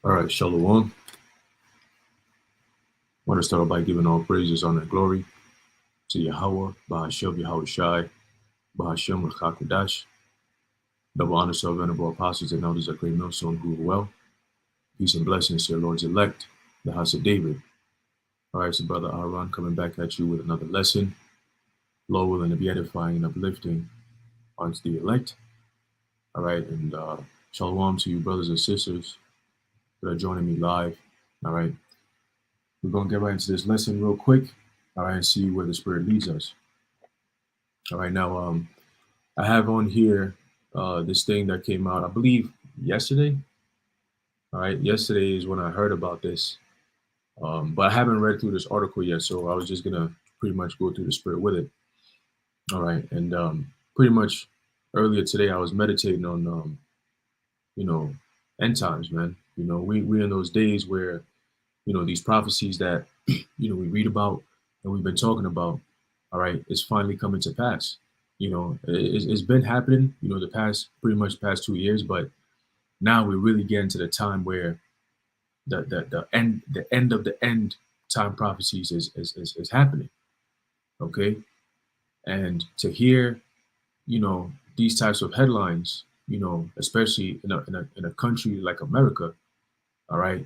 All right, Shalom. I want to start by giving all praises, honor, and glory to Yahweh, Bahashem, Yahweh Shai, Bahashem, Chakudash. Double honor to our venerable apostles and elders of Great Millstone who are well. Peace and blessings to your Lord's elect, the house of David. All right, so Brother Aaron coming back at you with another lesson. Lord willing to be edifying and uplifting unto the elect. All right, and Shalom to you, brothers and sisters that are joining me live. All right, we're going to get right into this lesson real quick. All right, and see where the Spirit leads us. All right, now I have on here this thing that came out, I believe, yesterday. All right, yesterday is when I heard about this, but I haven't read through this article yet, so I was just gonna pretty much go through the Spirit with it. All right, and pretty much earlier today I was meditating on, end times, man. We're in those days where these prophecies that we read about and we've been talking about, all right, is finally coming to pass. It's been happening, the past 2 years, but now we're really getting to the time where the end of the end time prophecies is happening. Okay. And to hear, these types of headlines, especially in a country like America, all right,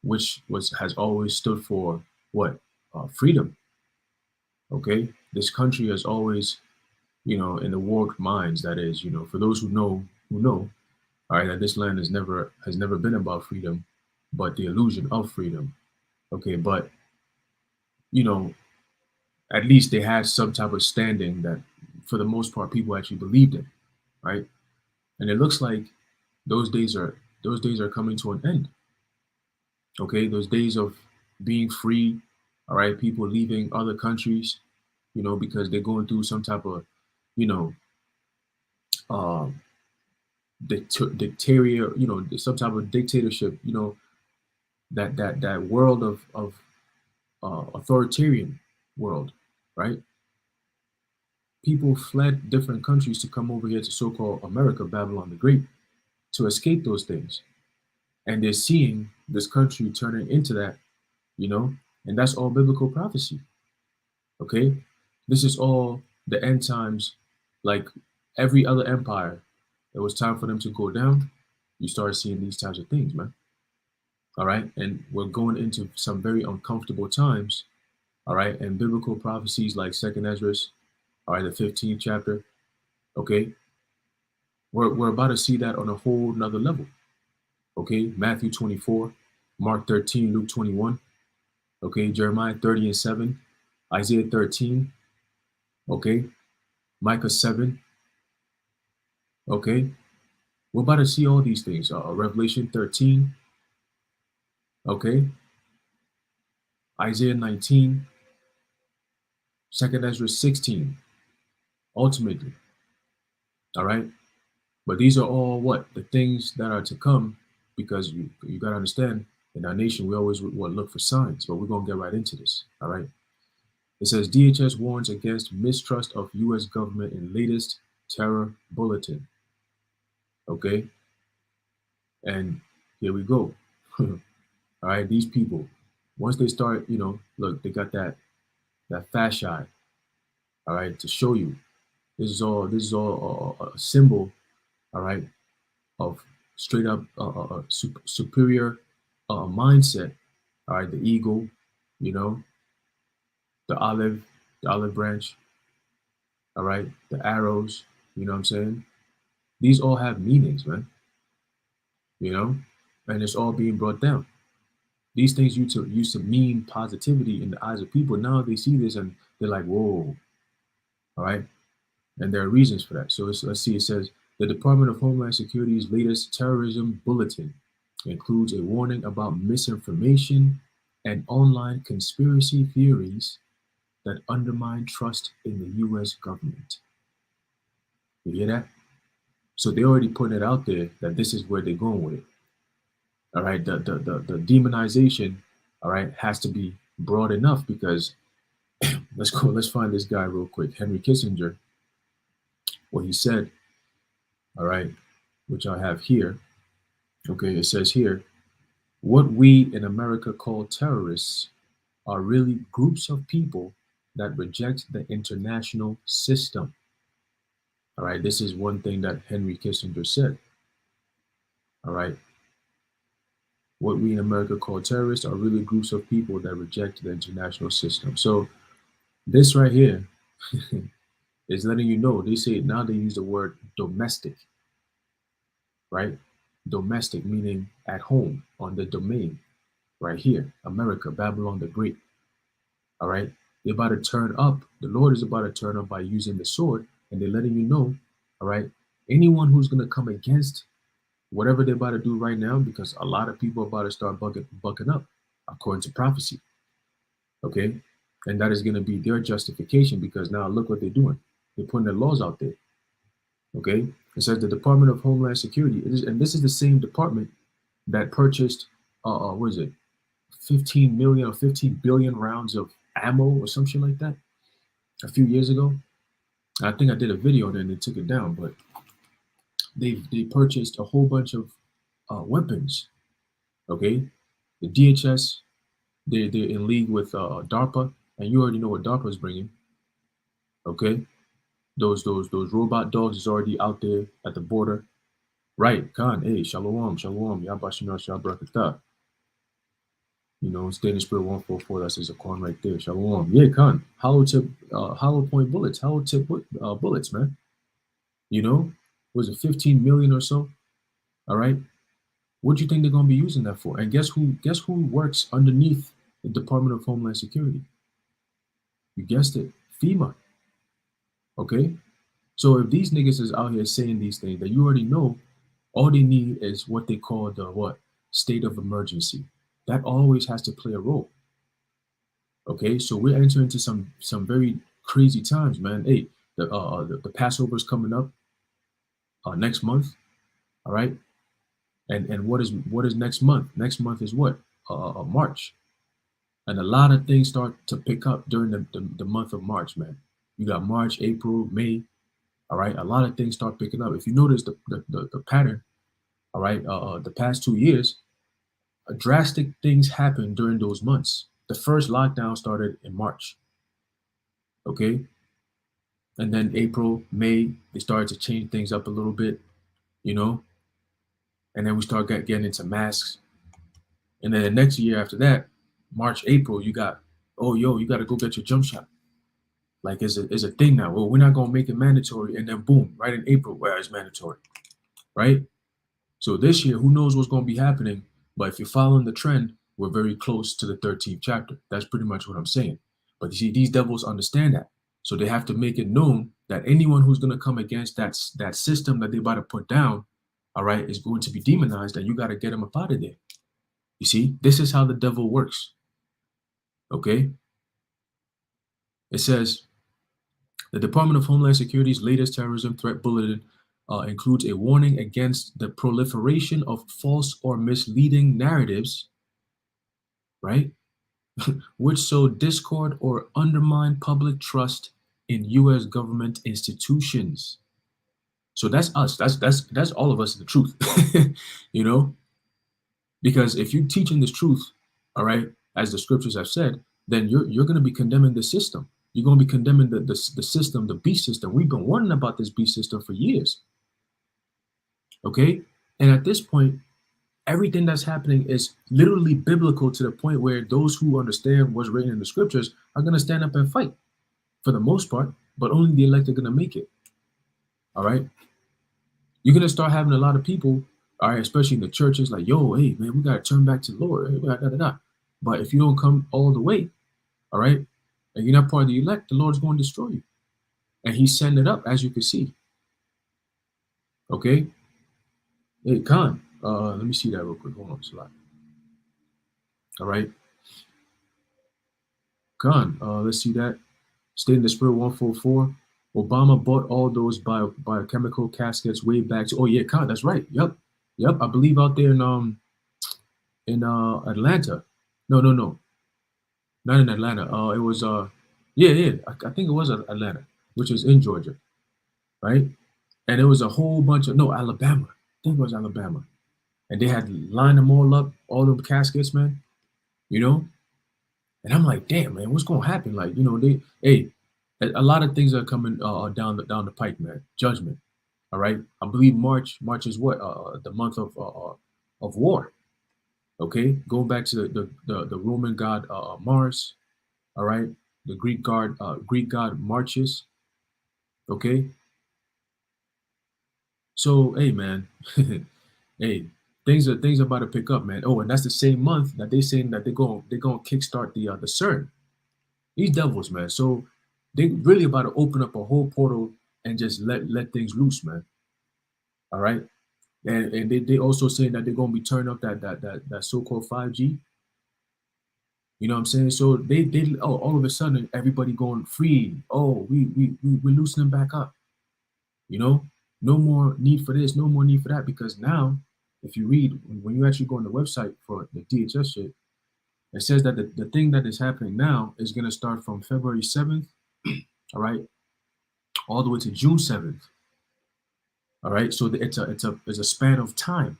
which has always stood for what? Freedom. Okay. This country has always, in the warped minds, that is, for those who know, all right, that this land has never been about freedom, but the illusion of freedom. Okay, but you know, at least they had some type of standing that, for the most part, people actually believed in, right? And it looks like those days are coming to an end. Okay, those days of being free, all right, people leaving other countries, because they're going through some type of, you know, um, dictatorial, some type of dictatorship, that world of authoritarian world, right? People fled different countries to come over here to so-called America, Babylon the Great, to escape those things. And they're seeing this country turning into that, and that's all biblical prophecy. Okay? This is all the end times, like every other empire. It was time for them to go down. You start seeing these types of things, man. All right. And we're going into some very uncomfortable times. All right. And biblical prophecies like Second Ezra, all right, the 15th chapter. Okay. We're about to see that on a whole nother level. Okay. Matthew 24, Mark 13, Luke 21. Okay. Jeremiah 30 and 7, Isaiah 13. Okay. Micah 7. Okay. We're about to see all these things. Revelation 13. Okay. Isaiah 19. Second Ezra 16. Ultimately. All right. But these are all what? The things that are to come, because you got to understand, in our nation, we always look for signs, but we're going to get right into this. All right. It says DHS warns against mistrust of U.S. government in latest terror bulletin. Okay. And here we go. All right. These people, once they start, look, they got that fasci, all right, to show you. This is all a symbol, all right, of straight up superior mindset. All right, the eagle, you know, the olive branch, all right, the arrows, you know what I'm saying? These all have meanings, man, and it's all being brought down. These things used to mean positivity in the eyes of people. Now they see this and they're like, whoa, all right? And there are reasons for that. So let's see, it says, the Department of Homeland Security's latest terrorism bulletin includes a warning about misinformation and online conspiracy theories that undermine trust in the U.S. government. You hear that? So they already put it out there that this is where they're going with it. All right, the demonization, all right, has to be broad enough, because let's find this guy real quick, Henry Kissinger, what he said, all right, which I have here. Okay, it says here, What we in America call terrorists are really groups of people that reject the international system. All right, this is one thing that Henry Kissinger said. All right, what we in America call terrorists are really groups of people that reject the international system. So this right here is letting you know. They say now they use the word domestic, right? Domestic meaning at home on the domain, right here, America, Babylon the Great. All right, they're about to turn up. The Lord is about to turn up by using the sword, and they're letting you know. All right, anyone who's gonna come against whatever they're about to do right now, because a lot of people are about to start bucking up, according to prophecy. Okay, and that is going to be their justification because now look what they're doing. They're putting their laws out there. Okay, it says the Department of Homeland Security, and this is the same department that purchased, what is it, 15 million or 15 billion rounds of ammo or some shit like that a few years ago. I think I did a video and then they took it down, but they purchased a whole bunch of weapons. Okay, the DHS, they're in league with DARPA, and you already know what DARPA is bringing. Okay, those robot dogs is already out there at the border. Right, Khan, hey, shalom, shalom, yabashina shabrakata. You know, stay in the spirit 144, that's his Quran right there. Shalom. Yeah, Khan. Hollow point bullets, hollow tip bullets, man. You know, was it 15 million or so? All right. What do you think they're gonna be using that for? And guess who works underneath the Department of Homeland Security? You guessed it, FEMA. Okay. So if these niggas is out here saying these things that you already know, all they need is what they call the what? State of emergency. That always has to play a role. Okay, so we're entering into some very crazy times, man. Hey, the Passover is coming up next month. All right, and what is next month? Next month is what? March, and a lot of things start to pick up during the month of March, man. You got March, April, May. All right, a lot of things start picking up. If you notice the pattern, all right, the past 2 years, drastic things happened during those months. The first lockdown started in March. Okay, and then April, May, they started to change things up a little bit, you know, and then we start getting into masks. And then the next year after that, March, April, you got, oh, yo, you got to go get your jump shot. Like, it's a thing now. Well, we're not going to make it mandatory. And then boom, right in April, where it's mandatory, right? So this year, who knows what's going to be happening? But if you're following the trend, we're very close to the 13th chapter. That's pretty much what I'm saying. But you see, these devils understand that. So they have to make it known that anyone who's going to come against that system that they're about to put down, all right, is going to be demonized, and you got to get them up out of there. You see, this is how the devil works. Okay? It says the Department of Homeland Security's latest terrorism threat bulletin includes a warning against the proliferation of false or misleading narratives, right? Which sow discord or undermine public trust in U.S. government institutions. So that's us. That's all of us in the truth, you know. Because if you're teaching this truth, all right, as the scriptures have said, then you're going to be condemning the system. You're going to be condemning the system, the beast system. We've been warning about this beast system for years. Okay, and at this point, everything that's happening is literally biblical to the point where those who understand what's written in the scriptures are going to stand up and fight for the most part, but only the elect are going to make it. All right. You're going to start having a lot of people, all right, especially in the churches, like, yo, hey, man, we got to turn back to the Lord. But if you don't come all the way, all right, and you're not part of the elect, the Lord's going to destroy you. And he's setting it up, as you can see. Okay. Hey, Khan, let me see that real quick. Hold on, slide. All right. Khan, let's see that. Stay in the Spirit 144. Obama bought all those biochemical caskets way back. Oh yeah, Khan, that's right. Yep. I believe out there in Atlanta. No, not in Atlanta. It was yeah. I think it was Atlanta, which is in Georgia, right? And it was a whole bunch of no Alabama. I think it was Alabama. and they had lined them all up, all the caskets, man. You know, and I'm like, damn, man, what's gonna happen? Like, a lot of things are coming down the pike, man. Judgment. All right. I believe March is what the month of war. Okay, going back to the Roman god Mars. All right, the Greek god Marchus. Okay, so hey, man, hey, things are about to pick up, man. Oh, and that's the same month that they saying that they're going to kickstart the CERN. These devils, man. So they really about to open up a whole portal and just let things loose, man. All right. And they also saying that they're gonna be turning up that so-called 5G. You know what I'm saying? So they all of a sudden everybody going free. Oh, we're loosening back up. You know, no more need for this, no more need for that. Because now, if you read when you actually go on the website for the DHS shit, it says that the thing that is happening now is gonna start from February 7th, all right, all the way to June 7th. All right. So it's a span of time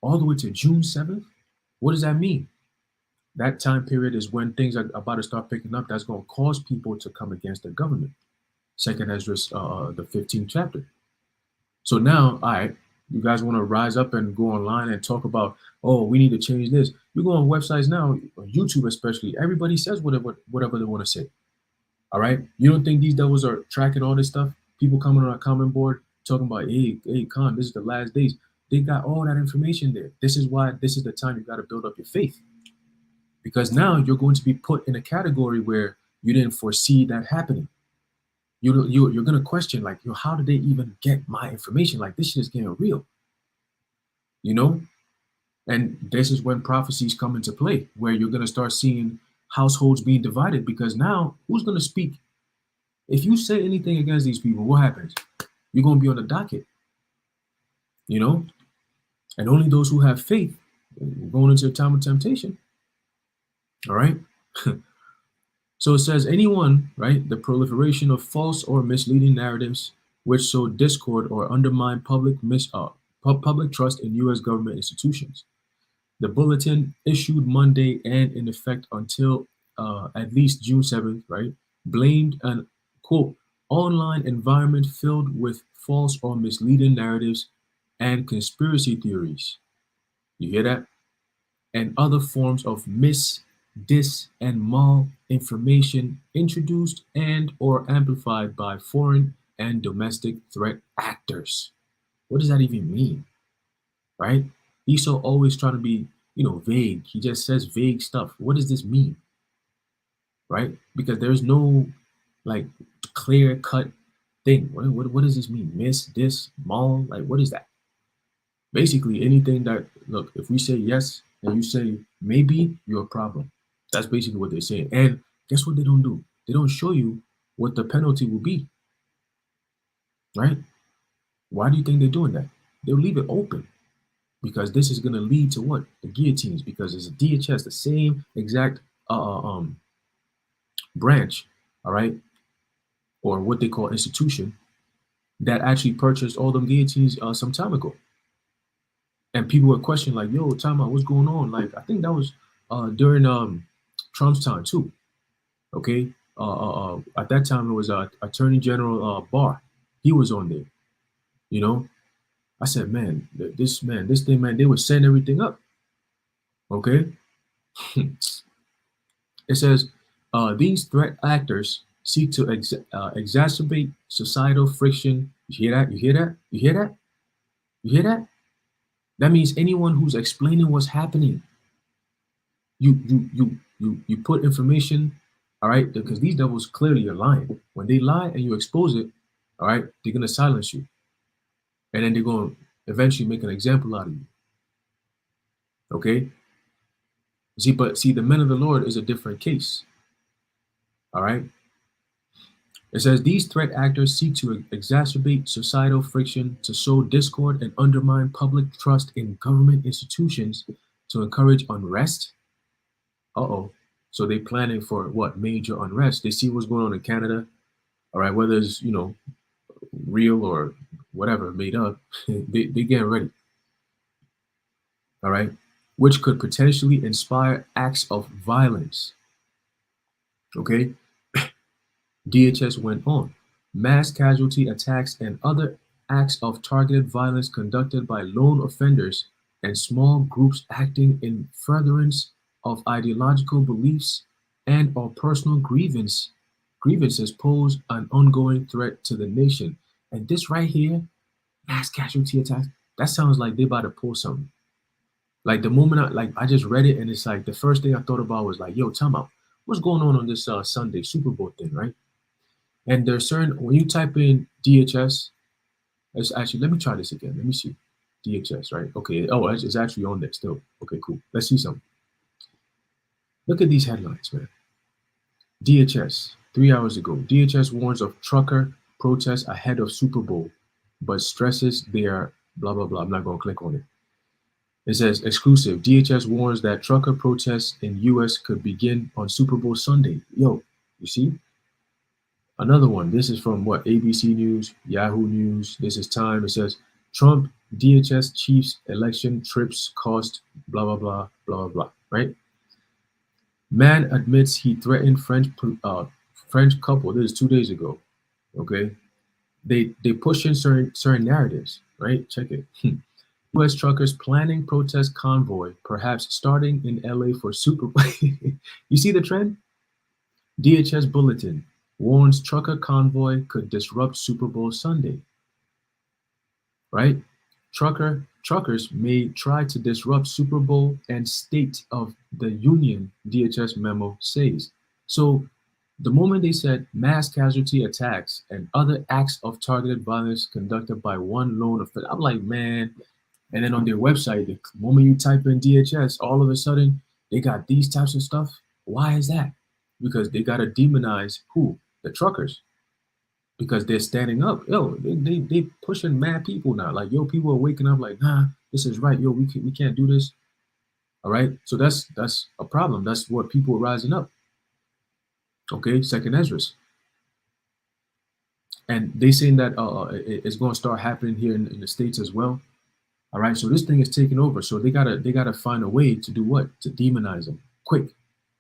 all the way to June 7th. What does that mean? That time period is when things are about to start picking up. That's going to cause people to come against the government. Second Ezra, the 15th chapter. So now, all right, you guys want to rise up and go online and talk about, oh, we need to change this. You go on websites now, on YouTube especially. Everybody says whatever they want to say. All right, you don't think these devils are tracking all this stuff? People coming on a comment board talking about, hey, Khan, this is the last days. They got all that information there. This is why this is the time you got to build up your faith. Because now you're going to be put in a category where you didn't foresee that happening. You're going to question, like, how did they even get my information? Like, this shit is getting real, you know? And this is when prophecies come into play, where you're going to start seeing households being divided, because now who's going to speak? If you say anything against these people, what happens? You're going to be on the docket, you know? And only those who have faith going into a time of temptation. All right. So it says, anyone, right, the proliferation of false or misleading narratives which sow discord or undermine public trust in U.S. government institutions. The bulletin issued Monday and in effect until at least June 7th, right, blamed an, quote, online environment filled with false or misleading narratives and conspiracy theories. You hear that? And other forms of dis, and mal-information introduced and or amplified by foreign and domestic threat actors. What does that even mean? Right? He's so always trying to be, vague. He just says vague stuff. What does this mean? Right? Because there's no like clear cut thing. What does this mean? Dis, mal, like what is that? Basically anything that, look, if we say yes and you say maybe, you're a problem. That's basically what they're saying. And guess what they don't do? They don't show you what the penalty will be. Right? Why do you think they're doing that? They'll leave it open because this is going to lead to what? The guillotines, because it's a DHS, the same exact branch, all right, or what they call institution that actually purchased all them guillotines some time ago. And people were questioning, like, yo, time out, what's going on? Like, I think that was during Trump's time too. Okay. At that time, it was Attorney General Barr. He was on there. You know, I said, man, this thing, man, they were setting everything up. Okay. It says, these threat actors seek to exacerbate societal friction. You hear that? You hear that? You hear that? You hear that? That means anyone who's explaining what's happening, you put information, all right, because these devils clearly are lying. When they lie and you expose it, all right, they're gonna silence you, and then they're gonna eventually make an example out of you. Okay. See, the men of the Lord is a different case. All right. It says these threat actors seek to exacerbate societal friction, to sow discord and undermine public trust in government institutions, to encourage unrest. Uh-oh. So they planning for what? Major unrest. They see what's going on in Canada. All right, whether it's, real or whatever, made up, they getting ready. all right, which could potentially inspire acts of violence. Okay, DHS went on. Mass casualty attacks and other acts of targeted violence conducted by lone offenders and small groups acting in furtherance of ideological beliefs and or personal grievances pose an ongoing threat to the nation. And this right here, mass casualty attacks, that sounds like they about to pull something. Like the moment I just read it and it's like the first thing I thought about was like, yo, time out. What's going on this Sunday Super Bowl thing, right? And there's certain when you type in DHS, it's actually let me try this again. Let me see. DHS, right? Okay. Oh, it's actually on there still. Okay, cool. Let's see something. Look at these headlines, man. DHS, 3 hours ago. DHS warns of trucker protests ahead of Super Bowl, but stresses they are blah blah blah. I'm not gonna click on it. It says exclusive. DHS warns that trucker protests in US could begin on Super Bowl Sunday. Yo, you see? Another one. This is from what? ABC News, Yahoo News. This is Time. It says Trump DHS chief's election trips cost blah blah blah blah blah. Right? Man admits he threatened French couple. This is 2 days ago. Okay, they push in certain narratives. Right? Check it. U.S. truckers planning protest convoy, perhaps starting in LA for Super Bowl. You see the trend? DHS bulletin warns trucker convoy could disrupt Super Bowl Sunday. Right? Truckers may try to disrupt Super Bowl and State of the Union, DHS memo says. So the moment they said mass casualty attacks and other acts of targeted violence conducted by one lone offender, I'm like, man. And then on their website, the moment you type in DHS, all of a sudden they got these types of stuff. Why is that? Because they got to demonize who? The truckers. Because they're standing up. Yo, they pushing mad people now. Like, yo, people are waking up like, nah, this is right. Yo, we can't do this. All right. So that's a problem. That's what people are rising up. Okay, second Esdras. And they saying that it's going to start happening here in the States as well. All right, so this thing is taking over. So they gotta find a way to do what? To demonize them quick.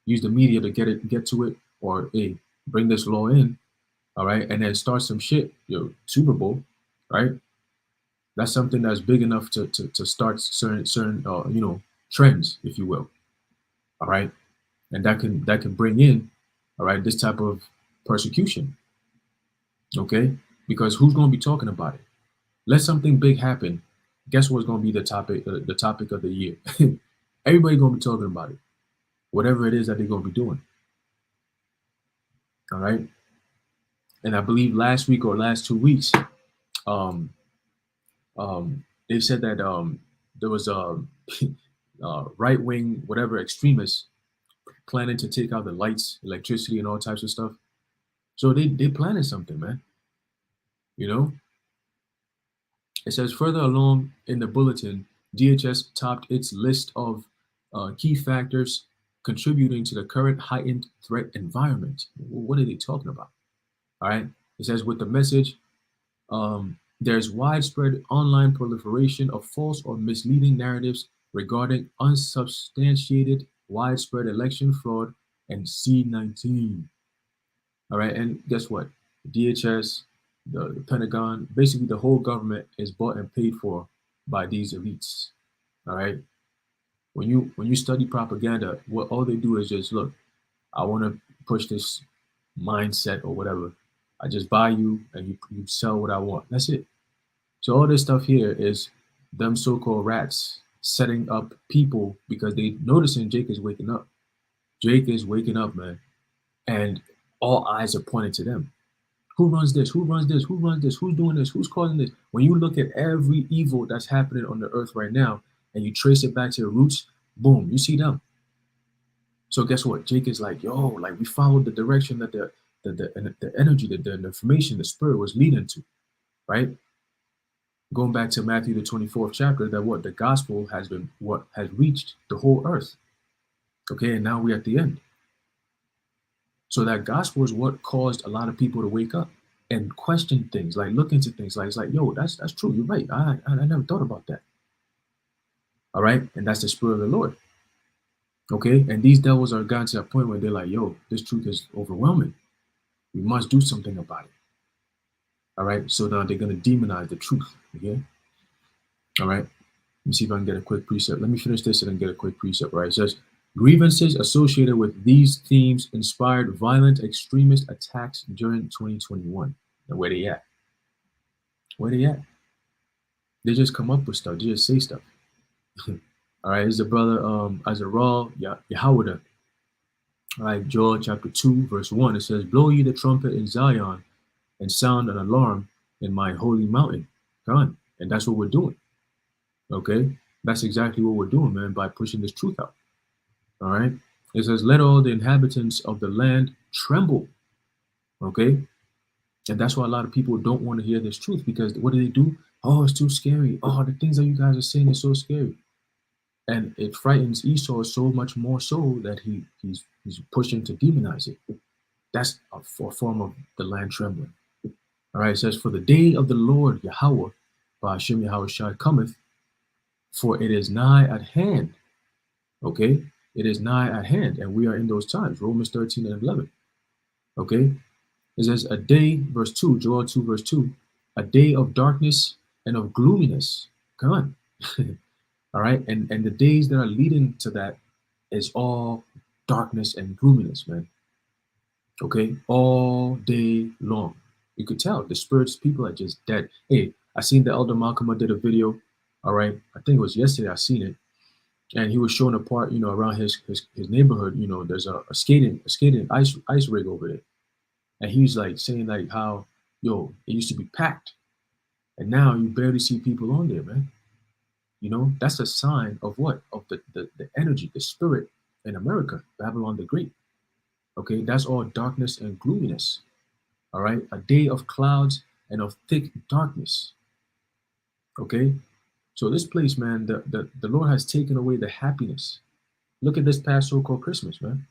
Use the media to get to it, or hey, bring this law in. All right, and then start some shit. Yo, Super Bowl, right? That's something that's big enough to start certain trends, if you will. All right, and that can bring in, all right, this type of persecution. Okay, because who's gonna be talking about it? Let something big happen. Guess what's going to be the topic of the year? Everybody going to be talking about it, whatever it is that they're going to be doing. All right. And I believe last week or last 2 weeks, um, they said that there was a right wing, whatever extremists planning to take out the lights, electricity, and all types of stuff. So they planning something, man. You know, it says further along in the bulletin, DHS topped its list of key factors contributing to the current heightened threat environment. What are they talking about? All right. It says with the message, there's widespread online proliferation of false or misleading narratives regarding unsubstantiated widespread election fraud and C-19. All right. And guess what? DHS, the Pentagon, basically the whole government is bought and paid for by these elites. All right. When you study propaganda, what all they do is just look, I want to push this mindset or whatever. I just buy you and you sell what I want. That's it. So all this stuff here is them so-called rats setting up people because they noticing Jake is waking up. Jake is waking up, man. And all eyes are pointed to them. Who runs this? Who runs this? Who runs this? Who's doing this? Who's causing this? When you look at every evil that's happening on the earth right now and you trace it back to the roots, boom, you see them. So guess what? Jake is like, yo, like we followed the direction that the energy, the information, the spirit was leading to, right? Going back to Matthew the 24th chapter, that what the gospel has been what has reached the whole earth. Okay, and now we're at the end. So that gospel is what caused a lot of people to wake up and question things, like look into things, like it's like, yo, that's true. You're right. I never thought about that. All right. And that's the spirit of the Lord. Okay. And these devils are gotten to that point where they're like, yo, this truth is overwhelming. We must do something about it. All right. So now they're going to demonize the truth. Okay. All right. Let me see if I can get a quick precept. Let me finish this and then get a quick precept. Right. It says grievances associated with these themes inspired violent extremist attacks during 2021. And where they at? Where they at? They just come up with stuff. They just say stuff. All right. This is the brother Azarel Yahweh. All right. Joel chapter 2, verse 1. It says, blow ye the trumpet in Zion and sound an alarm in my holy mountain. Done. And that's what we're doing. Okay. That's exactly what we're doing, man, by pushing this truth out. All right. It says, let all the inhabitants of the land tremble. Okay. And that's why a lot of people don't want to hear this truth, because what do? Oh, it's too scary. Oh, the things that you guys are saying is so scary. And it frightens Esau so much more so that he's pushing to demonize it. That's a form of the land trembling. All right. It says, for the day of the Lord Yahweh, by Hashem Yahweh Shai cometh, for it is nigh at hand. Okay. It is nigh at hand. And we are in those times. Romans 13 and 11. Okay. It says a day, verse 2, Joel 2, verse 2, a day of darkness and of gloominess. Come on. All right. And the days that are leading to that is all darkness and gloominess, man. Okay. All day long. You could tell the spirits, people are just dead. Hey, I seen the Elder Malcolm. I did a video. All right. I think it was yesterday. I seen it. And he was showing a part, around his neighborhood. There's a skating ice rig over there. And he's like saying like how, yo, it used to be packed. And now you barely see people on there, man. That's a sign of what? Of the energy, the spirit in America, Babylon the Great. Okay, that's all darkness and gloominess. All right, a day of clouds and of thick darkness. Okay, so this place, man, the Lord has taken away the happiness. Look at this past so-called Christmas, man.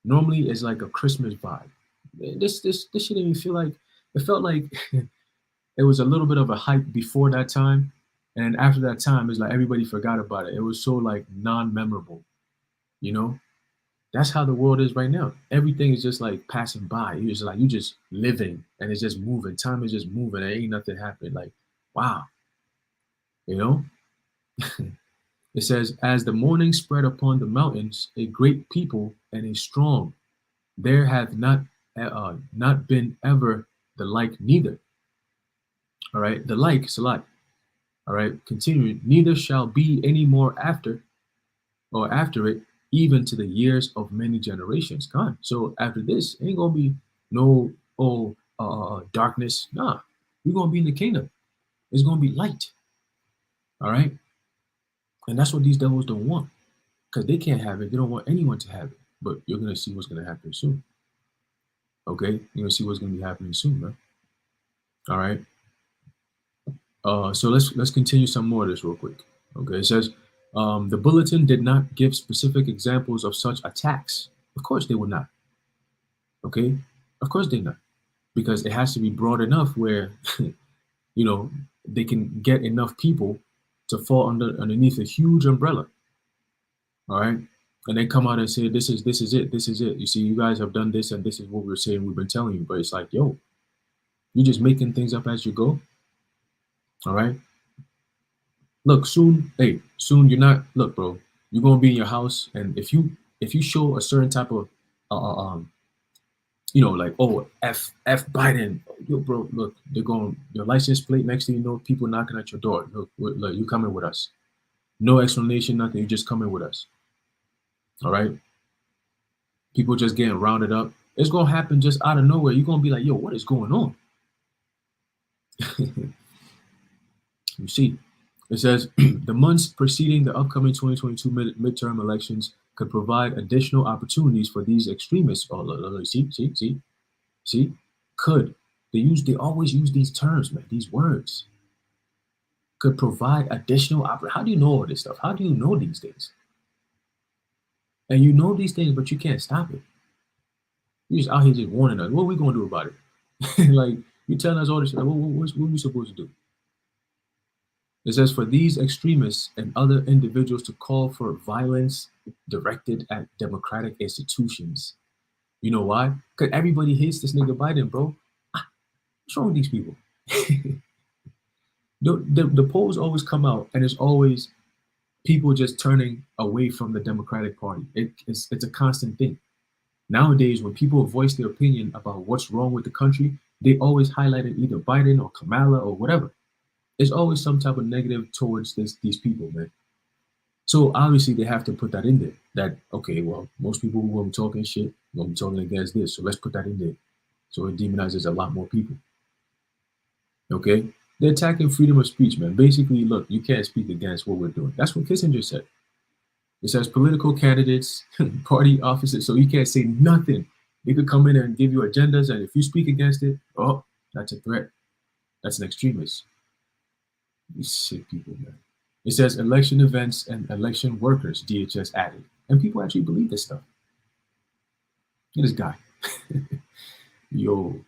Normally it's like a Christmas vibe. This shouldn't even feel like, it felt like it was a little bit of a hype before that time. And after that time, it's like everybody forgot about it. It was so like non-memorable, That's how the world is right now. Everything is just like passing by. You just living and it's just moving. Time is just moving. There ain't nothing happening. Like, wow. It says, as the morning spread upon the mountains, a great people and a strong, there hath not been ever the like neither. All right, the like, salat. All right, continuing, neither shall be any more after it, even to the years of many generations. Gone. So after this, ain't gonna be no darkness. Nah, we're gonna be in the kingdom. It's gonna be light. All right, and that's what these devils don't want, because they can't have it. They don't want anyone to have it. But you're gonna see what's gonna happen soon. Okay, you're gonna see what's gonna be happening soon, man. All right. So let's continue some more of this real quick. Okay, it says the bulletin did not give specific examples of such attacks. Of course they would not. Okay, of course they not, because it has to be broad enough where they can get enough people to fall underneath a huge umbrella. All right, and they come out and say this is it. You see, you guys have done this, and this is what we're saying. We've been telling you, but it's like, yo, you just making things up as you go. All right. Look, soon you're not. Look, bro, you're gonna be in your house, and if you show a certain type of, like, oh, F Biden, yo, bro, look, they're going your license plate. Next thing you know, people knocking at your door. Look, you coming with us? No explanation, nothing. You just coming with us. All right. People just getting rounded up. It's gonna happen just out of nowhere. You're gonna be like, yo, what is going on? You see, it says the months preceding the upcoming 2022 midterm elections could provide additional opportunities for these extremists. Oh, see, could. They always use these terms, man, these words. Could provide additional How do you know all this stuff? How do you know these things? And you know these things, but you can't stop it. You're just out here just warning us. What are we gonna do about it? Like, you telling us all this shit. Like, what are we supposed to do? It says, for these extremists and other individuals to call for violence directed at democratic institutions. You know why? Because everybody hates this nigga Biden, bro. What's wrong with these people? The polls always come out, and it's always people just turning away from the Democratic Party. It's a constant thing. Nowadays, when people voice their opinion about what's wrong with the country, they always highlight either Biden or Kamala or whatever. There's always some type of negative towards these people, man. So obviously they have to put that in there. That okay, well, most people who are talking shit will be talking against this, so let's put that in there. So it demonizes a lot more people. Okay, they're attacking freedom of speech, man. Basically, look, you can't speak against what we're doing. That's what Kissinger said. It says political candidates, party officers, so you can't say nothing. They could come in and give you agendas, and if you speak against it, oh, that's a threat. That's an extremist. These sick people, man. It says election events and election workers, DHS added. And people actually believe this stuff. Look at this guy. Yo.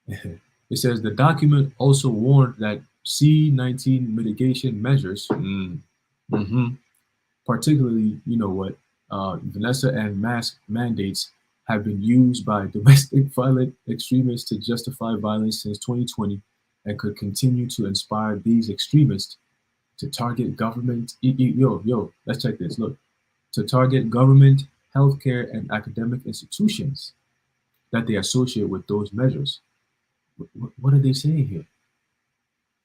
It says the document also warned that C-19 mitigation measures, particularly, you know what, Vanessa and mask mandates have been used by domestic violent extremists to justify violence since 2020 and could continue to inspire these extremists to target government. Let's check this. Look, to target government, healthcare, and academic institutions that they associate with those measures. What are they saying here?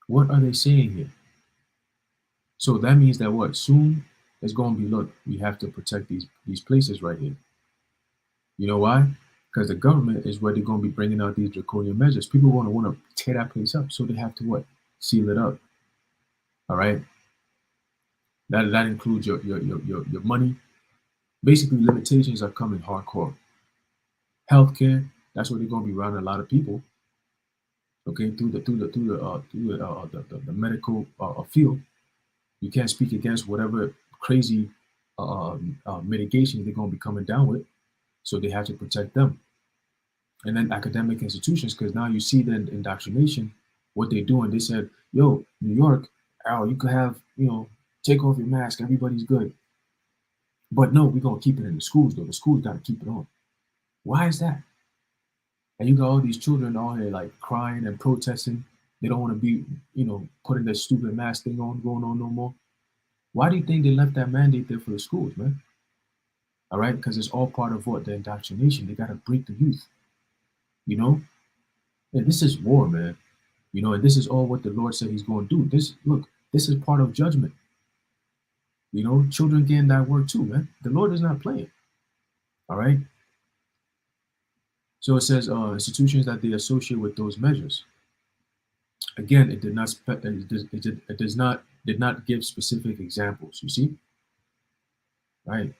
What are they saying here? So that means that what? Soon it's going to be, look, we have to protect these places right here. You know why? Because the government is where they're going to be bringing out these draconian measures. People want to tear that place up, so they have to what? Seal it up. All right. That includes your money. Basically, limitations are coming hardcore. Healthcare, that's where they're going to be running a lot of people. Okay, through the medical field. You can't speak against whatever crazy mitigation they're going to be coming down with. So they have to protect them. And then academic institutions, because now you see the indoctrination, what they're doing. They said, yo, New York, you could have, take off your mask, everybody's good. But no, we're going to keep it in the schools, though. The schools got to keep it on. Why is that? And you got all these children out here like crying and protesting. They don't want to be, putting that stupid mask thing going on no more. Why do you think they left that mandate there for the schools, man? All right, because it's all part of what? The indoctrination. They got to break the youth. And this is war, man. And this is all what the Lord said he's going to do. This is part of judgment. Children getting that word too, man. The Lord is not playing. All right. So it says institutions that they associate with those measures. Again, it did not give specific examples. You see, right?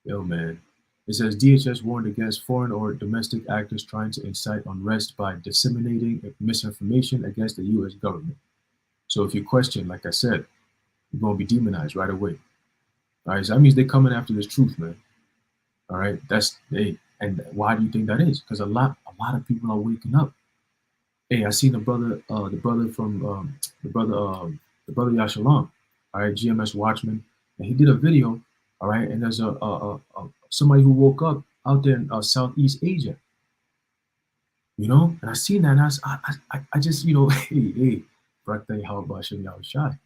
Yo, man. It says DHS warned against foreign or domestic actors trying to incite unrest by disseminating misinformation against the U.S. government. So if you question, like I said, you're going to be demonized right away. All right, so that means they're coming after this truth, man. All right, and why do you think that is? Because a lot of people are waking up. Hey, I seen the brother Yashalam, all right, GMS Watchman, and he did a video, all right, and there's somebody who woke up out there in Southeast Asia, and I seen that, and I just, hey, Brakta, how about y'all shy?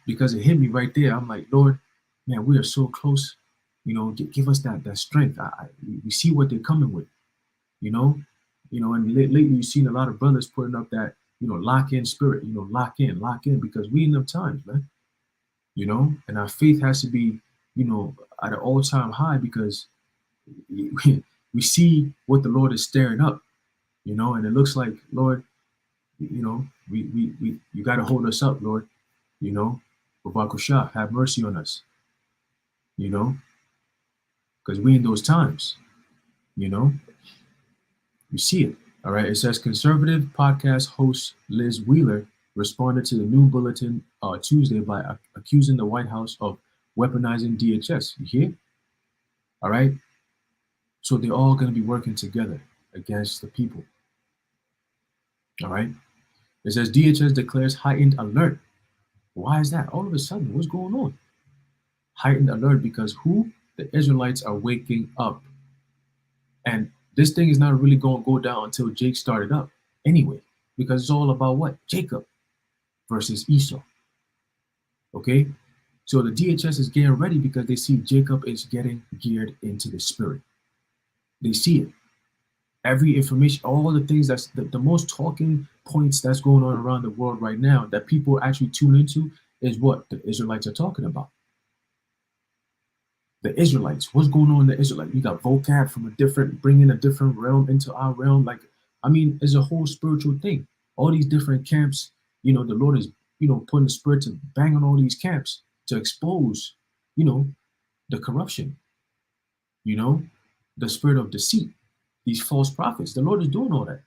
Because it hit me right there. I'm like, Lord, man, we are so close. Give us that strength. We see what they're coming with, and lately you've seen a lot of brothers putting up that, lock in spirit, lock in, because we in them times, man, and our faith has to be, at an all-time high, because we see what the Lord is stirring up, and it looks like, Lord, you got to hold us up, Lord, Babakusha, have mercy on us, because we in those times, you see it. All right. It says conservative podcast host Liz Wheeler responded to the Noon Bulletin Tuesday by accusing the White House of weaponizing DHS. You hear? All right. So they're all going to be working together against the people. All right. It says DHS declares heightened alert. Why is that? All of a sudden, what's going on? Heightened alert because who? The Israelites are waking up. And this thing is not really going to go down until Jake started up anyway, because it's all about what? Jacob versus Esau. Okay? So the DHS is getting ready because they see Jacob is getting geared into the spirit. They see it. Every information, all the things that's the most talking points that's going on around the world right now that people actually tune into is what the Israelites are talking about. The Israelites, what's going on in the Israelites? You got vocab from a different, bringing a different realm into our realm. Like, I mean, it's a whole spiritual thing. All these different camps, the Lord is, putting the spirit to bang on all these camps to expose, the corruption, you know, the spirit of deceit, these false prophets. The Lord is doing all that.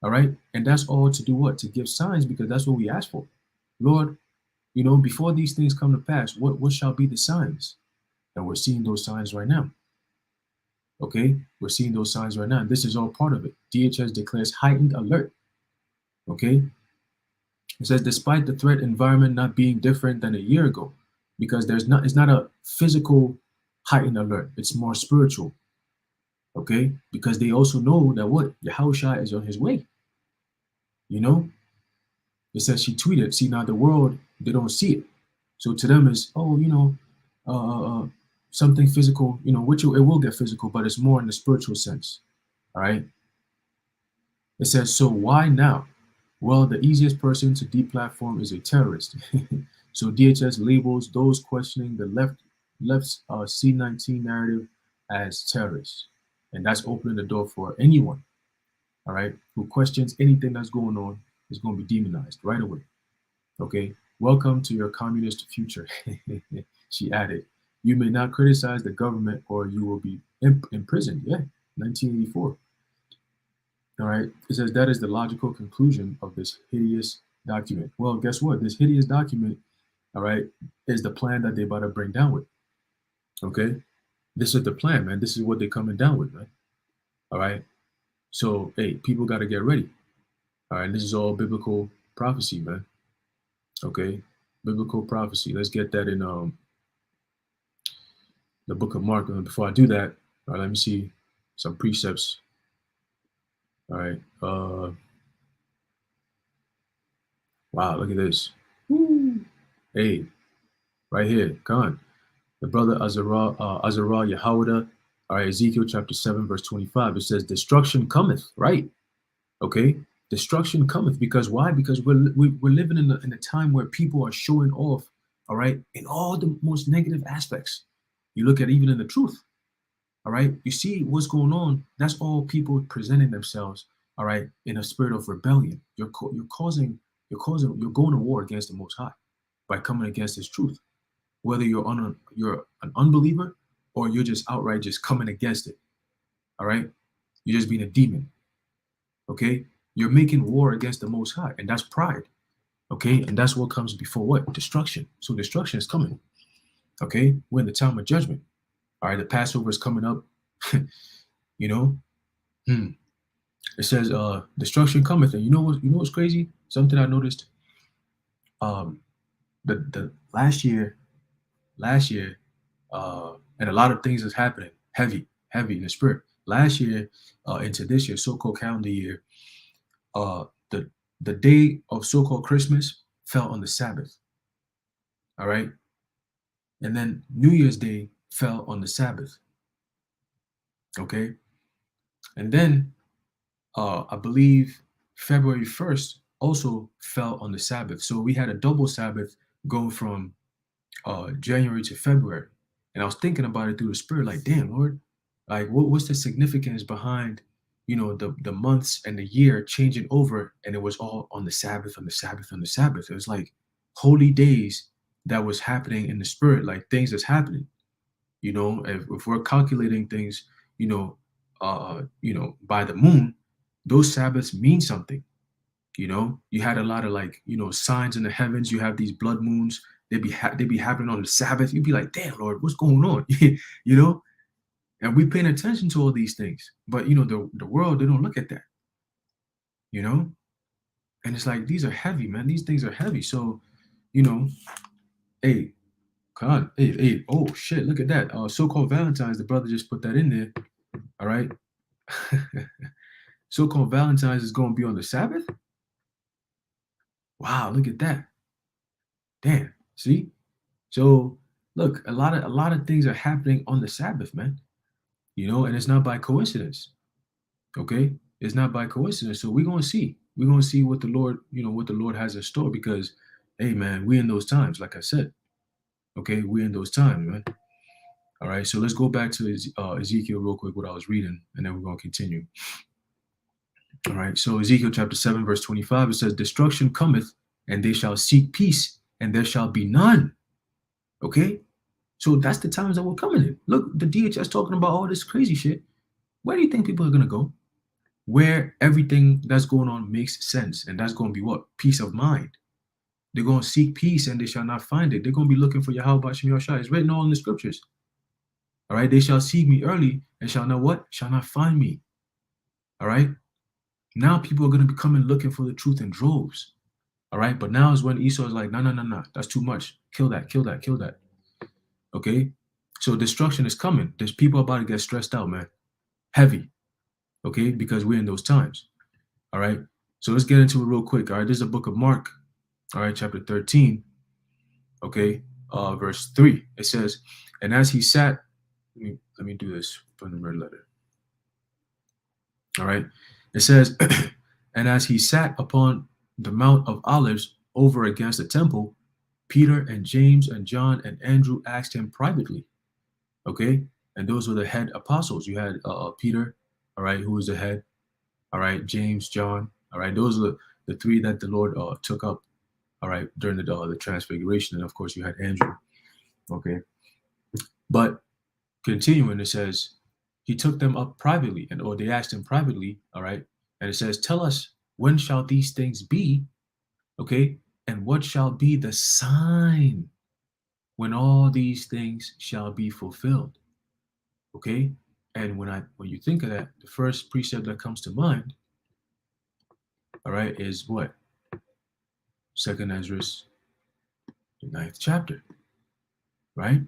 All right. And that's all to do what? To give signs, because that's what we ask for. Lord, before these things come to pass, what shall be the signs? And we're seeing those signs right now. Okay. We're seeing those signs right now. And this is all part of it. DHS declares heightened alert. Okay. It says, despite the threat environment not being different than a year ago, because it's not a physical heightened alert. It's more spiritual. Okay. Because they also know that what? Yahushua is on his way. It says she tweeted, see, now the world, they don't see it. So to them is, something physical, which it will get physical, but it's more in the spiritual sense. All right. It says, so why now? Well, the easiest person to deplatform is a terrorist. So DHS labels those questioning the left's C19 narrative as terrorists. And that's opening the door for anyone, all right, who questions anything that's going on is going to be demonized right away. Okay. Welcome to your communist future. She added, you may not criticize the government or you will be imprisoned. Yeah, 1984. All right. It says that is the logical conclusion of this hideous document. Well, guess what? This hideous document, all right, is the plan that they're about to bring down with. Okay. This is the plan, man. This is what they're coming down with, man. All right. So, hey, people got to get ready. All right. This is all biblical prophecy, man. Okay. Biblical prophecy. Let's get that in the book of Mark. And before I do that, all right, let me see some precepts. All right. Wow, look at this. Woo. Hey, right here. Come on. The brother Azarah Yehoiada. All right, Ezekiel chapter 7, verse 25. It says, destruction cometh, right? Okay. Destruction cometh. Because why? Because we're living in a time where people are showing off, all right, in all the most negative aspects. You look at even in the truth, all right, you see what's going on. That's all people presenting themselves, all right, in a spirit of rebellion. You're going to war against the Most High by coming against His truth. Whether you're an unbeliever or you're just outright just coming against it, all right, you're just being a demon. Okay, you're making war against the Most High, and that's pride. Okay, and that's what comes before what? Destruction. So destruction is coming. Okay, we're in the time of judgment. All right, the Passover is coming up. It says destruction cometh. And you know what's crazy? Something I noticed. The last year, and a lot of things is happening heavy in the spirit. Last year into this year, so-called calendar year, the day of so-called Christmas fell on the Sabbath. All right. And then New Year's Day fell on the Sabbath. Okay. And then I believe February 1st also fell on the Sabbath. So we had a double Sabbath going from January to February. And I was thinking about it through the spirit, like, damn, Lord, like what's the significance behind, the months and the year changing over, and it was all on the Sabbath, on the Sabbath, on the Sabbath. It was like holy days that was happening in the spirit, like things that's happening. If we're calculating things, by the moon, those Sabbaths mean something. You had a lot of signs in the heavens. You have these blood moons. They'd be happening on the Sabbath. You'd be like, damn, Lord, what's going on? And we paying attention to all these things. But the world, they don't look at that. And it's like, these are heavy, man. These things are heavy. So, you know, hey, God, hey, oh shit, look at that. So-called Valentine's, the brother just put that in there. All right. So-called Valentine's is going to be on the Sabbath. Wow, look at that. Damn. See? So look, a lot of things are happening on the Sabbath, man. And it's not by coincidence. Okay? It's not by coincidence. So we're gonna see. We're gonna see what the Lord, what the Lord has in store because hey man, we in those times, like I said. Okay, we in those times, man. All right, so let's go back to Ezekiel real quick, what I was reading, and then we're gonna continue. All right, so Ezekiel chapter 7, verse 25, it says, destruction cometh, and they shall seek peace, and there shall be none. Okay, so that's the times that we're coming in. Look, the DHS talking about all this crazy shit. Where do you think people are gonna go? Where everything that's going on makes sense, and that's going to be what? Peace of mind. They're going to seek peace, and they shall not find it. They're going to be looking for Yahweh Shem Yahshua. It's written all in the scriptures. All right, they shall seek me early, and shall not what? Shall not find me. All right. Now people are going to be coming looking for the truth in droves. All right, but now is when Esau is like, no, no, no, no, that's too much. Kill that, kill that, kill that. Okay, so destruction is coming. There's people about to get stressed out, man. Heavy. Okay, because we're in those times. All right, so let's get into it real quick. All right, this is the book of Mark. All right, chapter 13. Okay, verse 3. It says, and as he sat, let me do this from the red letter. All right, it says, and as he sat upon the Mount of Olives over against the temple, Peter and James and John and Andrew asked him privately. Okay, and those were the head apostles. You had Peter, all right, who was the head. All right, James, John. All right, those are the three that the Lord took up. All right, during the transfiguration, and of course you had Andrew. Okay, but continuing, it says he took them up privately, or they asked him privately. All right, and it says, tell us, when shall these things be? Okay, and what shall be the sign when all these things shall be fulfilled? Okay, and when you think of that, the first precept that comes to mind, all right, is what? Second Ezra, the 9th chapter, right?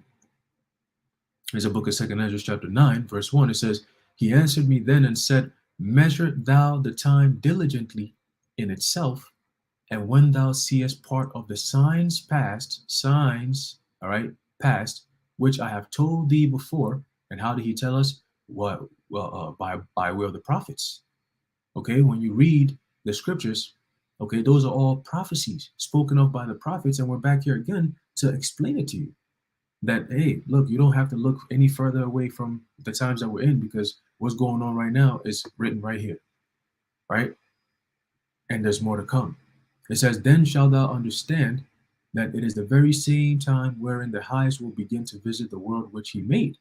There's a book of Second Ezra chapter 9, verse 1. It says, he answered me then and said, measure thou the time diligently in itself, and when thou seest part of the signs, all right, past, which I have told thee before. And how did he tell us? What? Well, by way of the prophets. Okay, when you read the scriptures, okay, those are all prophecies spoken of by the prophets, and we're back here again to explain it to you. That, hey, look, you don't have to look any further away from the times that we're in, because what's going on right now is written right here, right? And there's more to come. It says, then shalt thou understand that it is the very same time wherein the highest will begin to visit the world which he made.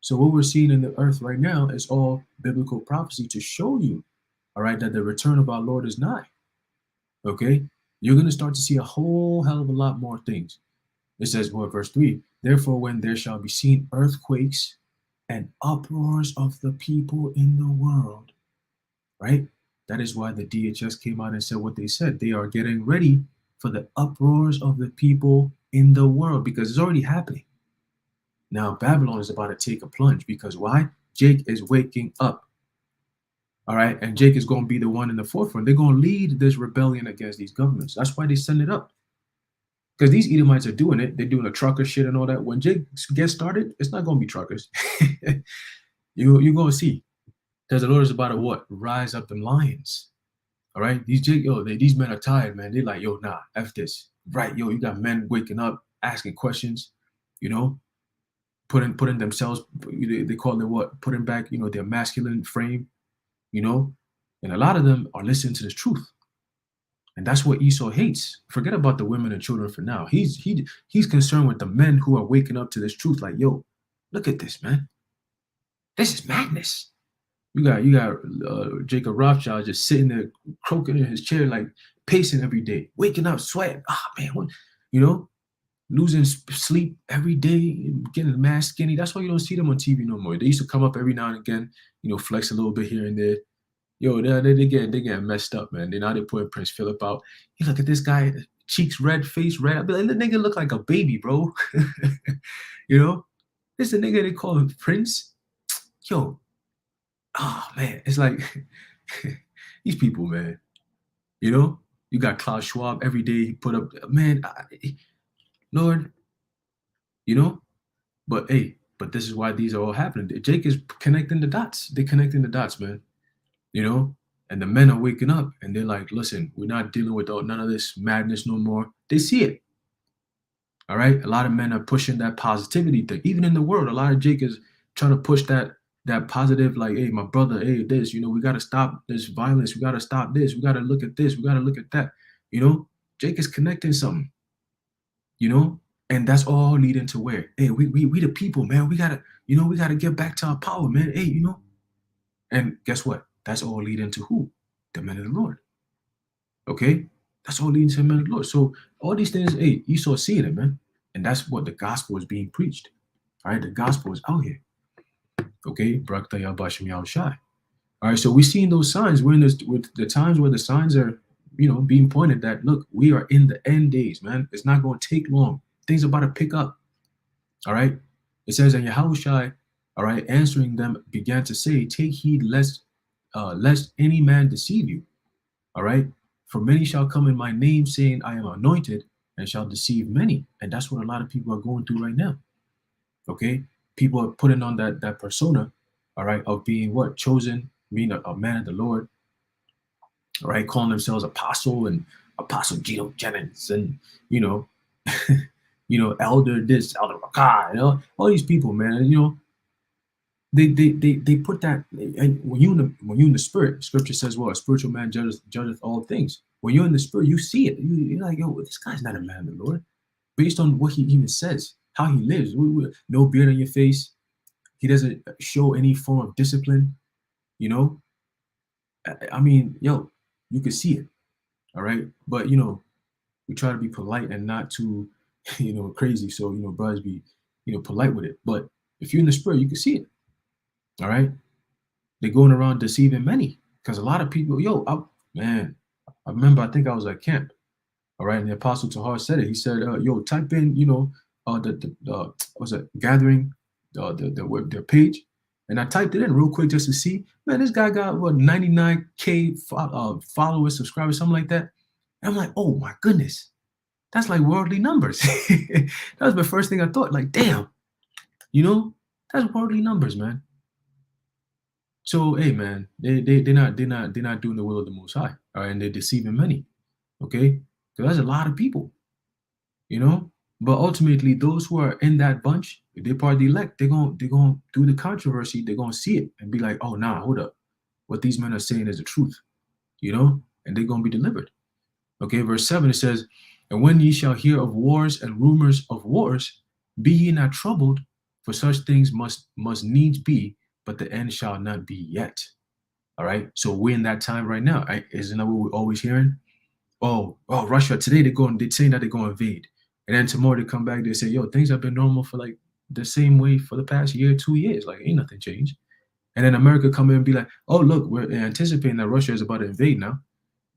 So what we're seeing in the earth right now is all biblical prophecy to show you, all right, that the return of our Lord is nigh. Okay, you're going to start to see a whole hell of a lot more things. It says, well, verse 3, therefore, when there shall be seen earthquakes and uproars of the people in the world, right? That is why the DHS came out and said what they said. They are getting ready for the uproars of the people in the world, because it's already happening. Now, Babylon is about to take a plunge, because why? Jake is waking up. All right, and Jake is going to be the one in the forefront. They're going to lead this rebellion against these governments. That's why they send it up. Because these Edomites are doing it. They're doing the trucker shit and all that. When Jake gets started, it's not going to be truckers. You're going to see. Because the Lord is about to what? Rise up them lions. All right? These men are tired, man. They're like, yo, nah, F this. Right, yo, you got men waking up, asking questions, putting themselves, they call it what? Putting back, their masculine frame, and a lot of them are listening to this truth. And that's what Esau hates. Forget about the women and children for now. He's concerned with the men who are waking up to this truth. Like, yo, look at this, man. This is madness. You got Jacob Rothschild just sitting there croaking in his chair, like pacing every day, waking up, sweating. Man, losing sleep every day, getting mad skinny. That's why you don't see them on TV no more. They used to come up every now and again, flex a little bit here and there, Yo, they get messed up, man. They now they putting Prince Philip out. You look at this guy, cheeks red, face red. I be like, the nigga look like a baby, bro. You know, this the nigga they call him Prince. Yo, oh man, it's like these people, man. You know, you got Klaus Schwab every day. He put up, man, Lord, you know. But hey, but this is why these are all happening. Jake is connecting the dots. They're connecting the dots, man. You know, and the men are waking up and they're like, listen, we're not dealing with none of this madness no more. They see it. All right. A lot of men are pushing that positivity thing. Even in the world, a lot of Jake is trying to push that positive, like, hey, my brother, hey, this, we gotta stop this violence, we gotta stop this, we gotta look at this, we gotta look at that. Jake is connecting something, you know, and that's all leading to where, hey, we the people, man. We gotta get back to our power, man. Hey, and guess what? That's all leading to who? The men of the Lord. Okay? That's all leading to the men of the Lord. So all these things, hey, you saw seeing it, man. And that's what the gospel is being preached. All right, the gospel is out here. Okay, Brakta Yabashim Yahushai. All right, so we're seeing those signs. We're in this with the times where the signs are, being pointed that look, we are in the end days, man. It's not going to take long. Things are about to pick up. All right. It says, and Yahushai, all right, answering them, began to say, take heed lest any man deceive you. All right. For many shall come in my name, saying, I am anointed, and shall deceive many. And that's what a lot of people are going through right now. Okay. People are putting on that persona, all right, of being what? Chosen, being a man of the Lord, all right, calling themselves apostle and Apostle Gino Jennings and, elder this, elder Rakai, all these people, man, they put that, and when you in the spirit, scripture says, well, a spiritual man judgeth all things. When you're in the spirit, you see it. You're like, yo, this guy's not a man of the Lord. Based on what he even says, how he lives, no beard on your face. He doesn't show any form of discipline, I mean, yo, you could see it. All right. But, we try to be polite and not too, crazy. So, brothers be, polite with it. But if you're in the spirit, you can see it. All right. They're going around deceiving many because a lot of people, I remember, I think I was at camp. All right. And the Apostle Tahar said it. He said, type in, what's it, gathering, their page. And I typed it in real quick just to see, man, this guy got what, 99K followers, subscribers, something like that. And I'm like, oh my goodness, that's like worldly numbers. That was the first thing I thought, like, damn, that's worldly numbers, man. So, hey, man, they're not doing the will of the Most High, all right, and they're deceiving many, okay? So that's a lot of people, But ultimately, those who are in that bunch, if they're part of the elect, they're gonna do the controversy. They're gonna see it and be like, oh, nah, hold up, what these men are saying is the truth, and they're gonna be delivered. Okay, verse 7, it says, and when ye shall hear of wars and rumors of wars, be ye not troubled, for such things must needs be, but the end shall not be yet. All right, so we're in that time right now. Right? Isn't that what we're always hearing? Oh, Russia today they're saying that they're going to invade, and then tomorrow they come back, they say, yo, things have been normal for like the same way for the past year, 2 years, like ain't nothing changed. And then America come in and be like, oh, look, we're anticipating that Russia is about to invade now.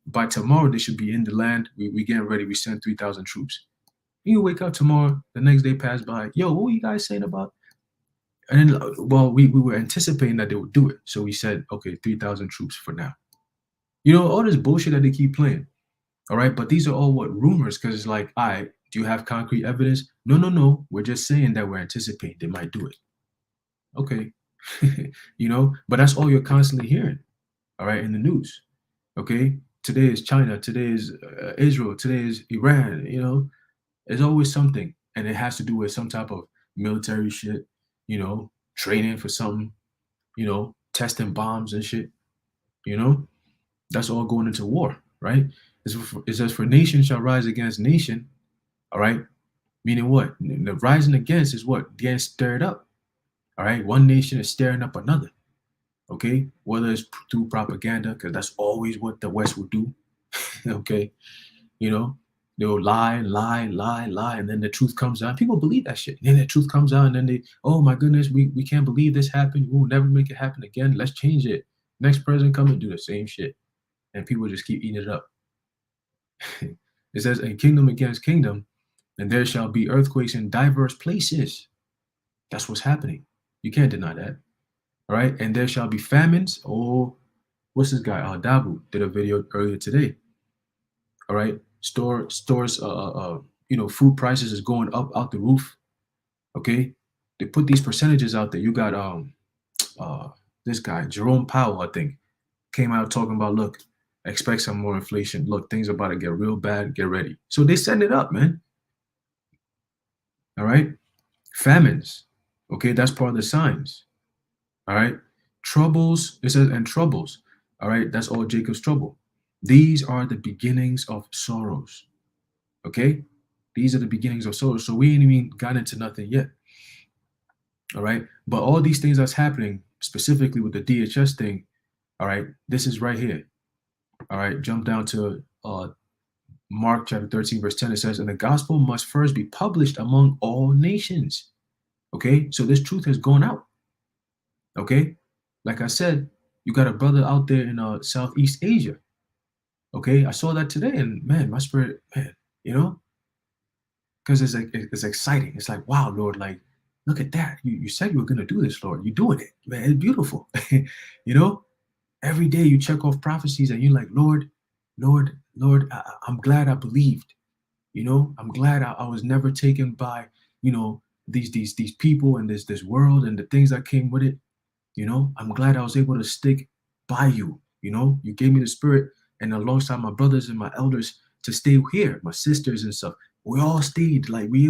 By tomorrow they should be in the land. We getting ready. We send 3,000 troops. You wake up tomorrow, the next day pass by. Yo, what were you guys saying about? And then, well, we were anticipating that they would do it. So we said, okay, 3,000 troops for now. All this bullshit that they keep playing. All right. But these are all what rumors, because it's like, all right, do you have concrete evidence? No. We're just saying that we're anticipating they might do it. Okay. But that's all you're constantly hearing. All right. In the news. Okay. Today is China. Today is Israel. Today is Iran. There's always something. And it has to do with some type of military shit, training for something, testing bombs and shit, that's all going into war, right? It says, for nation shall rise against nation, all right? Meaning what? The rising against is what? Getting stirred up, all right? One nation is stirring up another, okay? Whether it's through propaganda, because that's always what the West will do, okay? They'll lie, and then the truth comes out. People believe that shit. And then the truth comes out, and then they, oh my goodness, we can't believe this happened. We'll never make it happen again. Let's change it. Next president come and do the same shit, and people just keep eating it up. It says, "A kingdom against kingdom, and there shall be earthquakes in diverse places." That's what's happening. You can't deny that. All right, and there shall be famines. Oh, what's this guy? Dabu did a video earlier today. All right, stores, food prices is going up out the roof. Okay, they put these percentages out there. You got uh, this guy Jerome Powell, I think, came out talking about, look, expect some more inflation. Look, things are about to get real bad. Get ready. So they send it up, man. All right, famines. Okay, that's part of the signs. All right, troubles. It says and troubles. All right, that's all Jacob's trouble. These are the beginnings of sorrows. Okay, these are the beginnings of sorrows. So we ain't even got into nothing yet. All right, but all these things that's happening, specifically with the DHS thing. All right, this is right here. All right, jump down to Mark chapter 13, verse 10. It says, "And the gospel must first be published among all nations." Okay, so this truth has gone out. Okay, like I said, you got a brother out there in Southeast Asia. Okay, I saw that today, and man, my spirit, man, because it's like it's exciting. It's like, wow, Lord, like, look at that. You said you were gonna do this, Lord. You're doing it, man. It's beautiful. you know, every day you check off prophecies, and you're like, Lord, Lord, Lord, I'm glad I believed. I'm glad I was never taken by these people and this world and the things that came with it. I'm glad I was able to stick by you. You gave me the spirit and alongside my brothers and my elders to stay here, my sisters and stuff. We all stayed, like we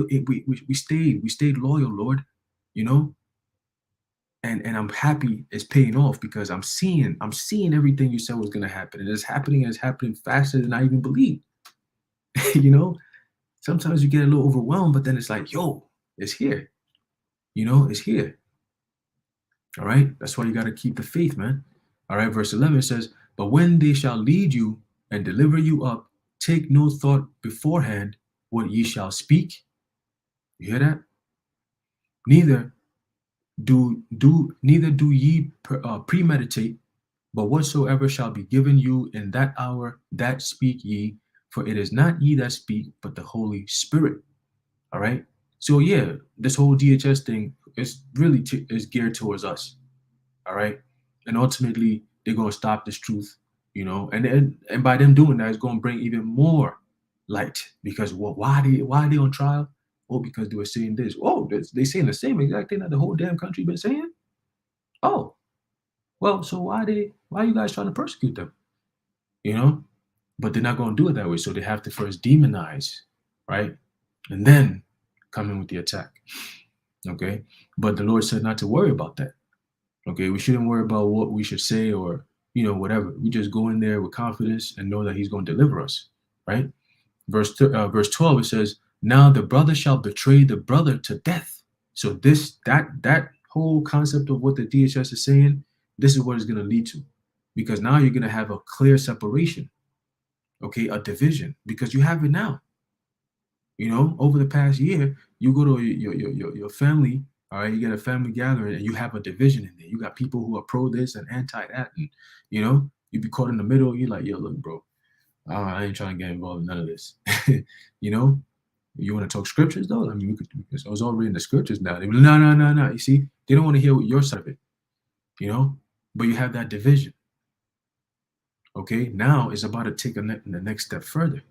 stayed loyal, Lord. You know, and I'm happy it's paying off because I'm seeing everything you said was gonna happen, and it's happening faster than I even believed. you know, Sometimes you get a little overwhelmed, but then it's like, yo, it's here. It's here. All right. That's why you got to keep the faith, man. All right. Verse 11 says, "But when they shall lead you and deliver you up, take no thought beforehand what ye shall speak." You hear that? Neither neither do ye premeditate, but whatsoever shall be given you in that hour, that speak ye. For it is not ye that speak, but the Holy Spirit. All right. So yeah, this whole DHS thing is really is geared towards us. All right. And ultimately, they're gonna stop this truth, and by them doing that, it's gonna bring even more light. Because why are they on trial? Oh, because they were saying this. Oh, they saying the same exact thing that the whole damn country been saying. Oh, well, so why are you guys trying to persecute them? You know, but they're not gonna do it that way. So they have to first demonize, right, and then come in with the attack. Okay, but the Lord said not to worry about that. Okay, we shouldn't worry about what we should say or whatever. We just go in there with confidence and know that He's going to deliver us, right? Verse 12 it says, "Now the brother shall betray the brother to death." So that whole concept of what the DHS is saying, this is what it's going to lead to, because now you're going to have a clear separation, okay, a division, because you have it now. Over the past year, you go to your family, all right, you get a family gathering and you have a division in there. You got people who are pro this and anti that, and you be caught in the middle. You're like, yo, look, bro, I ain't trying to get involved in none of this. you know, you want to talk scriptures though? I mean, it was already in the scriptures now. They be, no, no, no, no. You see, they don't want to hear your side of it, but you have that division. Okay, now it's about to take the next step further,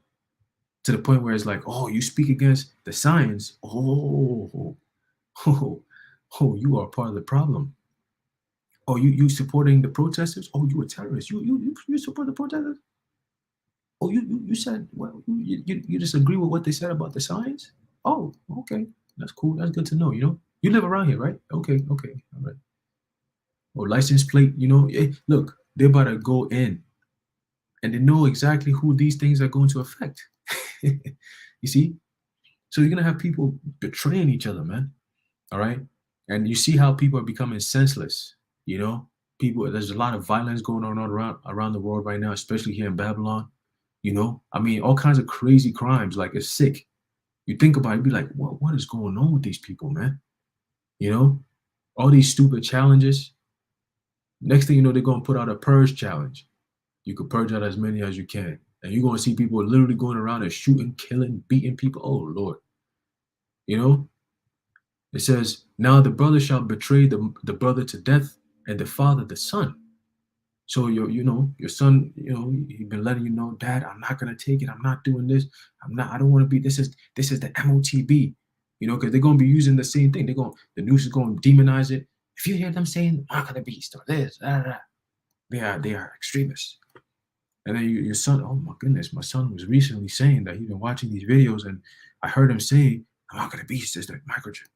to the point where it's like, oh, you speak against the science. Oh, oh, you are part of the problem. Oh, you supporting the protesters? Oh, you a terrorist. You support the protesters? Oh, you said, well, you disagree with what they said about the science? Oh, okay. That's cool. That's good to know, You live around here, right? Okay, okay. All right. Oh, license plate, hey, look, they're about to go in and they know exactly who these things are going to affect. You see? So you're gonna have people betraying each other, man. All right. And you see how people are becoming senseless. People, there's a lot of violence going on around the world right now, especially here in Babylon. I mean, all kinds of crazy crimes. Like, it's sick. You think about it, be like, what is going on with these people, man? All these stupid challenges. Next thing you know, they're gonna put out a purge challenge. You could purge out as many as you can. And you're gonna see people literally going around and shooting, killing, beating people. Oh Lord. You know, it says, now the brother shall betray the brother to death, and the father the son. So your son, he's been letting you know, Dad, I'm not gonna take it. I'm not doing this. I don't want to be. This is the MOTB, because they're gonna be using the same thing. The news is gonna demonize it. If you hear them saying mark of the beast or this, they are extremists. And then your son, oh my goodness, my son was recently saying that he's been watching these videos, and I heard him say, mark of the beast is the microchip.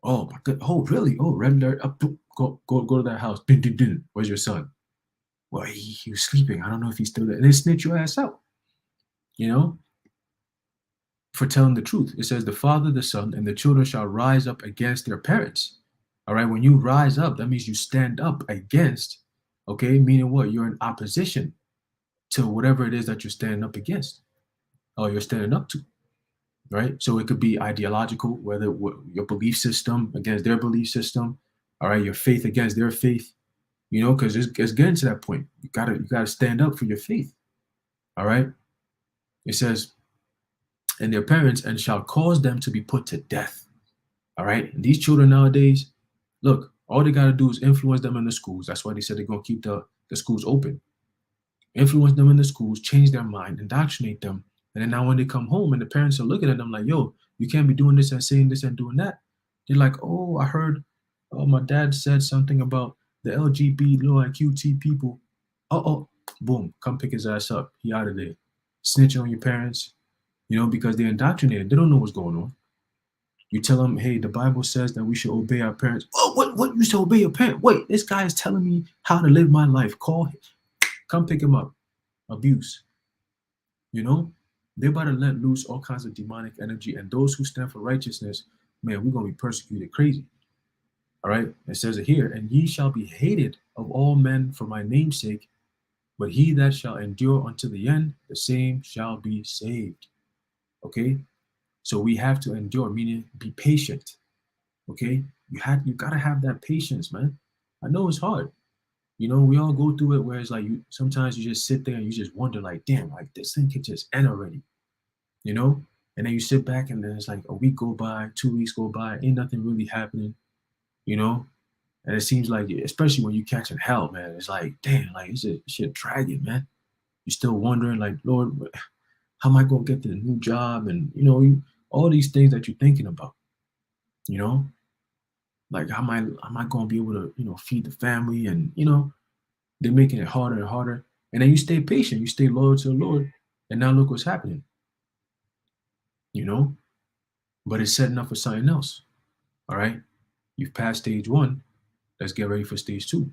Oh my god, oh really? Oh, red alert, up, go to that house. Dun, dun, dun. Where's your son? Well, he was sleeping. I don't know if he's still there. And they snitch your ass out, you know, for telling the truth. It says the father, the son, and the children shall rise up against their parents. All right. When you rise up, that means you stand up against, okay? Meaning what? You're in opposition to whatever it is that you're standing up against or you're standing up to, right? So it could be ideological, whether your belief system against their belief system, all right, your faith against their faith, because it's getting to that point. You gotta stand up for your faith. All right. It says, and their parents, and shall cause them to be put to death. All right. And these children nowadays, look, all they got to do is influence them in the schools. That's why they said they're going to keep the schools open. Influence them in the schools, change their mind, indoctrinate them. And then now when they come home and the parents are looking at them like, yo, you can't be doing this and saying this and doing that. They're like, oh, I heard my dad said something about the LGBT, low IQT people. Oh, boom, come pick his ass up. He out of there. Snitch on your parents, because they're indoctrinated. They don't know what's going on. You tell them, hey, the Bible says that we should obey our parents. Oh, what? You should obey your parents? Wait, this guy is telling me how to live my life. Call him. Come pick him up. Abuse. They're about to let loose all kinds of demonic energy. And those who stand for righteousness, man, we're going to be persecuted crazy. All right? It says it here, and ye shall be hated of all men for my name's sake, but he that shall endure unto the end, the same shall be saved. Okay? So we have to endure, meaning be patient. Okay? You gotta have that patience, man. I know it's hard. We all go through it where it's like sometimes you just sit there and you just wonder, like, damn, like this thing could just end already. And then you sit back and then it's like a week go by, 2 weeks go by, ain't nothing really happening, And it seems like, especially when you catching hell, man, it's like, damn, like it's a shit dragging, man. You're still wondering, like, Lord, how am I gonna get to the new job? And all these things that you're thinking about, like how am I gonna be able to, feed the family? And they're making it harder and harder. And then you stay patient, you stay loyal to the Lord, and now look what's happening. But it's setting up for something else. All right. You've passed stage 1. Let's get ready for stage 2.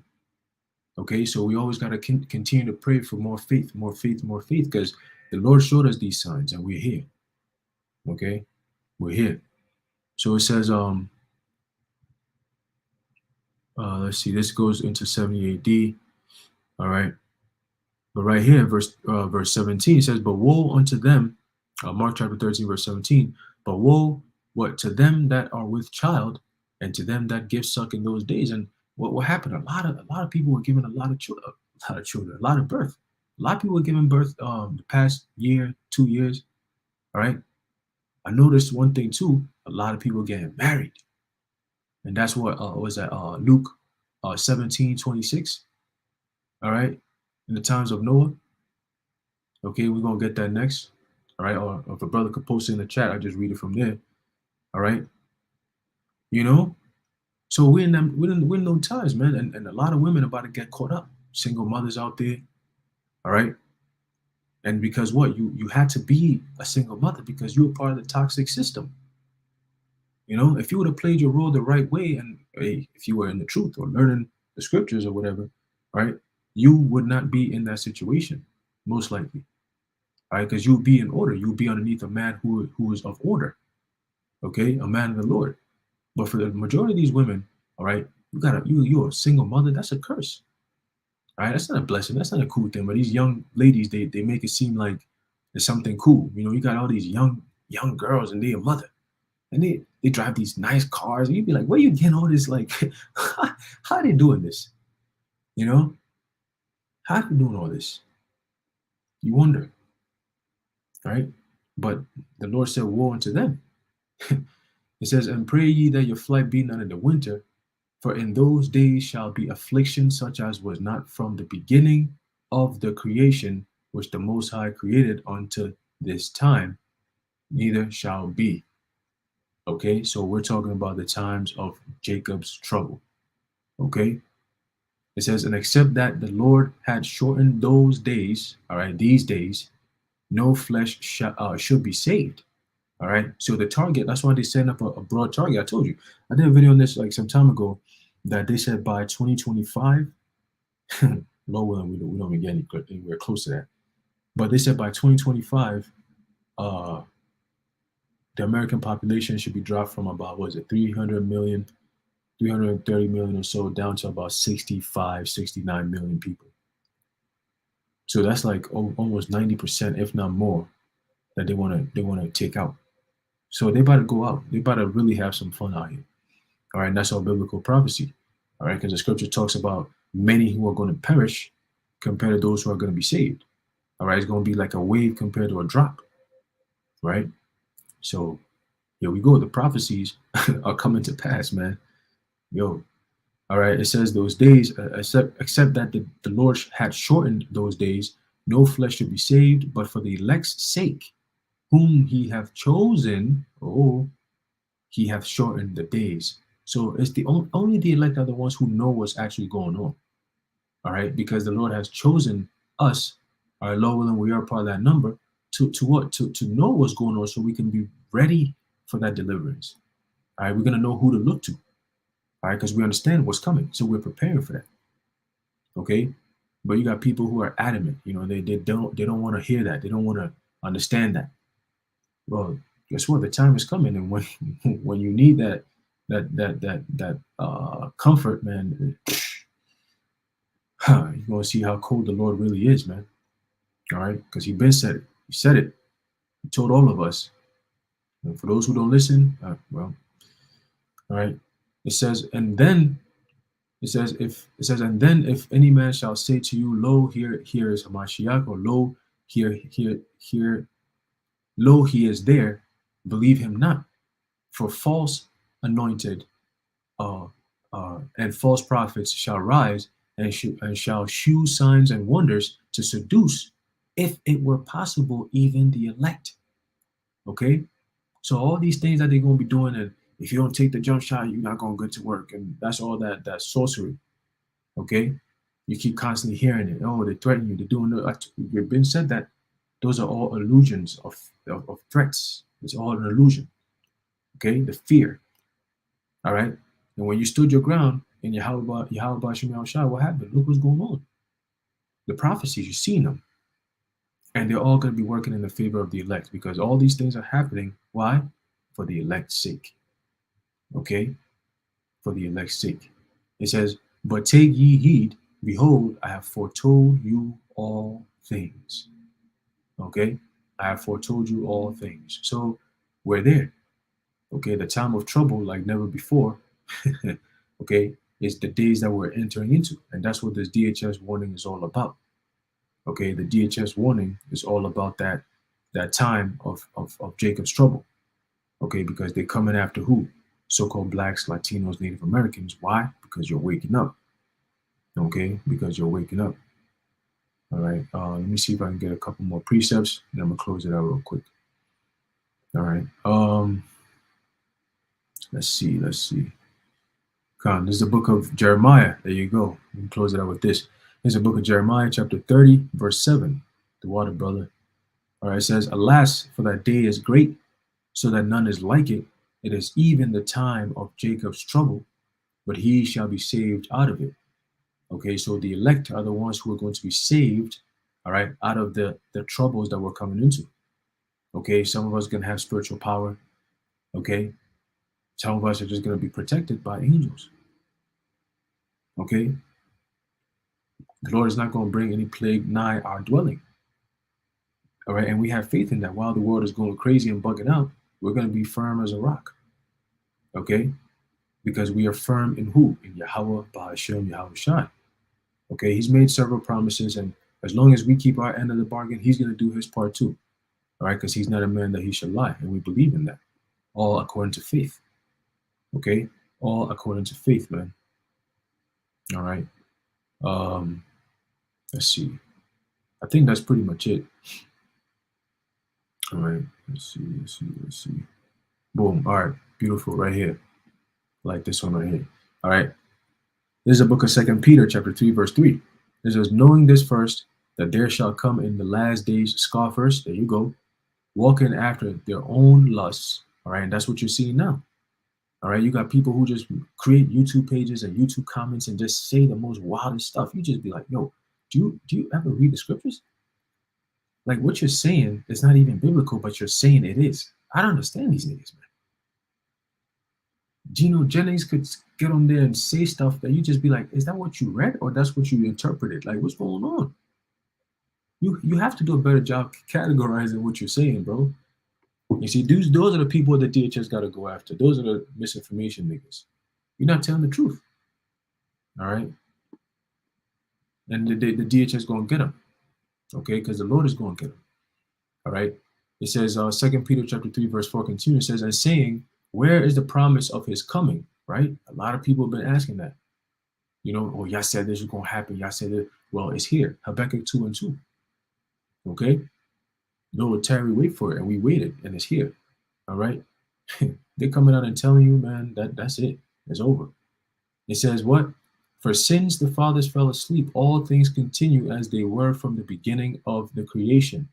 Okay. So we always got to continue to pray for more faith, more faith, more faith, because the Lord showed us these signs and we're here. Okay. We're here. So it says, let's see, this goes into 70 AD. All right. But right here, verse 17 says, but woe unto them, Mark chapter 13, verse 17, but woe to them that are with child, and to them that give suck in those days. And what happened? A lot of people were given a lot of children, a lot of birth. A lot of people were giving birth the past year, 2 years. All right. I noticed one thing too, a lot of people getting married. And that's what was that Luke 17:26. All right. In the times of Noah. Okay, we're gonna get that next. All right, or if a brother could post it in the chat, I just read it from there. All right. So we're in those times, man, and a lot of women are about to get caught up. Single mothers out there. All right. And because what? You had to be a single mother because you were part of the toxic system. If you would have played your role the right way, and if you were in the truth or learning the scriptures or whatever, right, you would not be in that situation, most likely. All right, because you'll be in order. You'll be underneath a man who is of order. Okay, a man of the Lord. But for the majority of these women, all right, you're a single mother. That's a curse. All right, that's not a blessing. That's not a cool thing. But these young ladies, they make it seem like it's something cool. You got all these young girls and they're a mother. And they drive these nice cars. And you'd be like, where you getting all this? Like, how are they doing this? You know, how are you doing all this? You wonder, right? But the Lord said, woe unto them. It says, and pray ye that your flight be not in the winter, for in those days shall be affliction such as was not from the beginning of the creation which the Most High created unto this time, neither shall be. Okay, so we're talking about the times of Jacob's trouble. Okay, it says, and except that the Lord had shortened those days, all right, these days, no flesh should be saved. All right. So the target, that's why they set up a broad target. I told you, I did a video on this like some time ago that they said by 2025, low willing, we don't even get anywhere close to that. But they said by 2025, uh, the American population should be dropped from about, what is it, 300 million, 330 million or so down to about 65, 69 million people. So that's like almost 90%, if not more, that they want to take out. So they about to go out. They about to really have some fun out here. All right, and that's all biblical prophecy. All right, because the scripture talks about many who are going to perish compared to those who are going to be saved. All right, it's going to be like a wave compared to a drop. Right. So here we go. The prophecies are coming to pass, man. Yo. All right. It says those days, except that the Lord had shortened those days, no flesh should be saved, but for the elect's sake, whom he hath chosen, oh, he hath shortened the days. So it's the only the elect are the ones who know what's actually going on. All right, because the Lord has chosen us, our lower than we are part of that number, to what? To know what's going on so we can be ready for that deliverance. All right, we're gonna know who to look to. All right, because we understand what's coming. So we're preparing for that. Okay. But you got people who are adamant, they don't want to hear that. They don't want to understand that. Well, guess what? The time is coming, and when when you need that comfort, man, you're gonna see how cold the Lord really is, man. All right, because He been said it. He said it. He told all of us. And for those who don't listen, well, all right. It says, and then and then if any man shall say to you, lo, here is Hamashiach, or lo, here, lo, he is there, believe him not, for false anointed and false prophets shall rise and shall shew signs and wonders to seduce, if it were possible, even the elect. Okay, so all these things that they're going to be doing, and if you don't take the jump shot, you're not going to get to work, and that's all that sorcery. Okay, you keep constantly hearing it. Oh, they threaten you. They're doing it. You've been said that those are all illusions of threats. It's all an illusion. Okay, the fear. All right. And when you stood your ground in Yahweh Shem Shai, what happened? Look what's going on. The prophecies, you've seen them. And they're all going to be working in the favor of the elect because all these things are happening. Why? For the elect's sake. Okay? For the elect's sake. It says, but take ye heed, behold, I have foretold you all things. Okay? I have foretold you all things. So we're there. Okay? The time of trouble like never before. Okay, is the days that we're entering into. And that's what this DHS warning is all about. Okay, the DHS warning is all about that time of Jacob's trouble. Okay, because they're coming after who? So-called blacks, Latinos, Native Americans. Why? Because you're waking up. Okay, because you're waking up. All right, let me see if I can get a couple more precepts, and I'm gonna close it out real quick. All right, let's see. Come, this is the book of Jeremiah. There you go. We can close it out with this. This is the book of Jeremiah, chapter 30, verse 7. The water brother. All right, it says, alas, for that day is great, so that none is like it. It is even the time of Jacob's trouble, but he shall be saved out of it. Okay, so the elect are the ones who are going to be saved, all right, out of the troubles that we're coming into. Okay, some of us are going to have spiritual power. Okay, some of us are just going to be protected by angels. Okay, the Lord is not going to bring any plague nigh our dwelling. All right, and we have faith in that. While the world is going crazy and bugging out, we're going to be firm as a rock. Okay, because we are firm in who? In Yahweh, Ba'ashem, Yahweh Shai. Okay, he's made several promises, and as long as we keep our end of the bargain, he's going to do his part too. All right, because he's not a man that he should lie, and we believe in that, all according to faith. Okay, all according to faith, man. All right. Um, let's see. I think that's pretty much it. All right. Let's see. Boom. All right. Beautiful. Right here. Like this one right here. All right. This is a book of Second Peter, chapter 3, verse 3. It says, knowing this first, that there shall come in the last days scoffers, there you go, walking after their own lusts. All right. And that's what you're seeing now. All right. You got people who just create YouTube pages and YouTube comments and just say the most wildest stuff. You just be like, yo, do you ever read the scriptures? Like what you're saying is not even biblical, but you're saying it is. I don't understand these niggas, man. Geno Jennings could get on there and say stuff that you just be like, is that what you read or that's what you interpreted? Like, what's going on? You have to do a better job categorizing what you're saying, bro. You see, those are the people that DHS got to go after. Those are the misinformation niggas. You're not telling the truth. All right. And the DHS going to get them. Okay. Because the Lord is going to get them. All right. It says, 2 Peter chapter 3, verse 4 continues, it says, and saying, where is the promise of his coming? Right? A lot of people have been asking that. You know, oh, y'all said this was going to happen. Y'all said it. Well, it's here. Habakkuk 2:2. Okay? No, Terry, wait for it. And we waited, and it's here. All right? They're coming out and telling you, man, that's it. It's over. It says what? For since the fathers fell asleep, all things continue as they were from the beginning of the creation.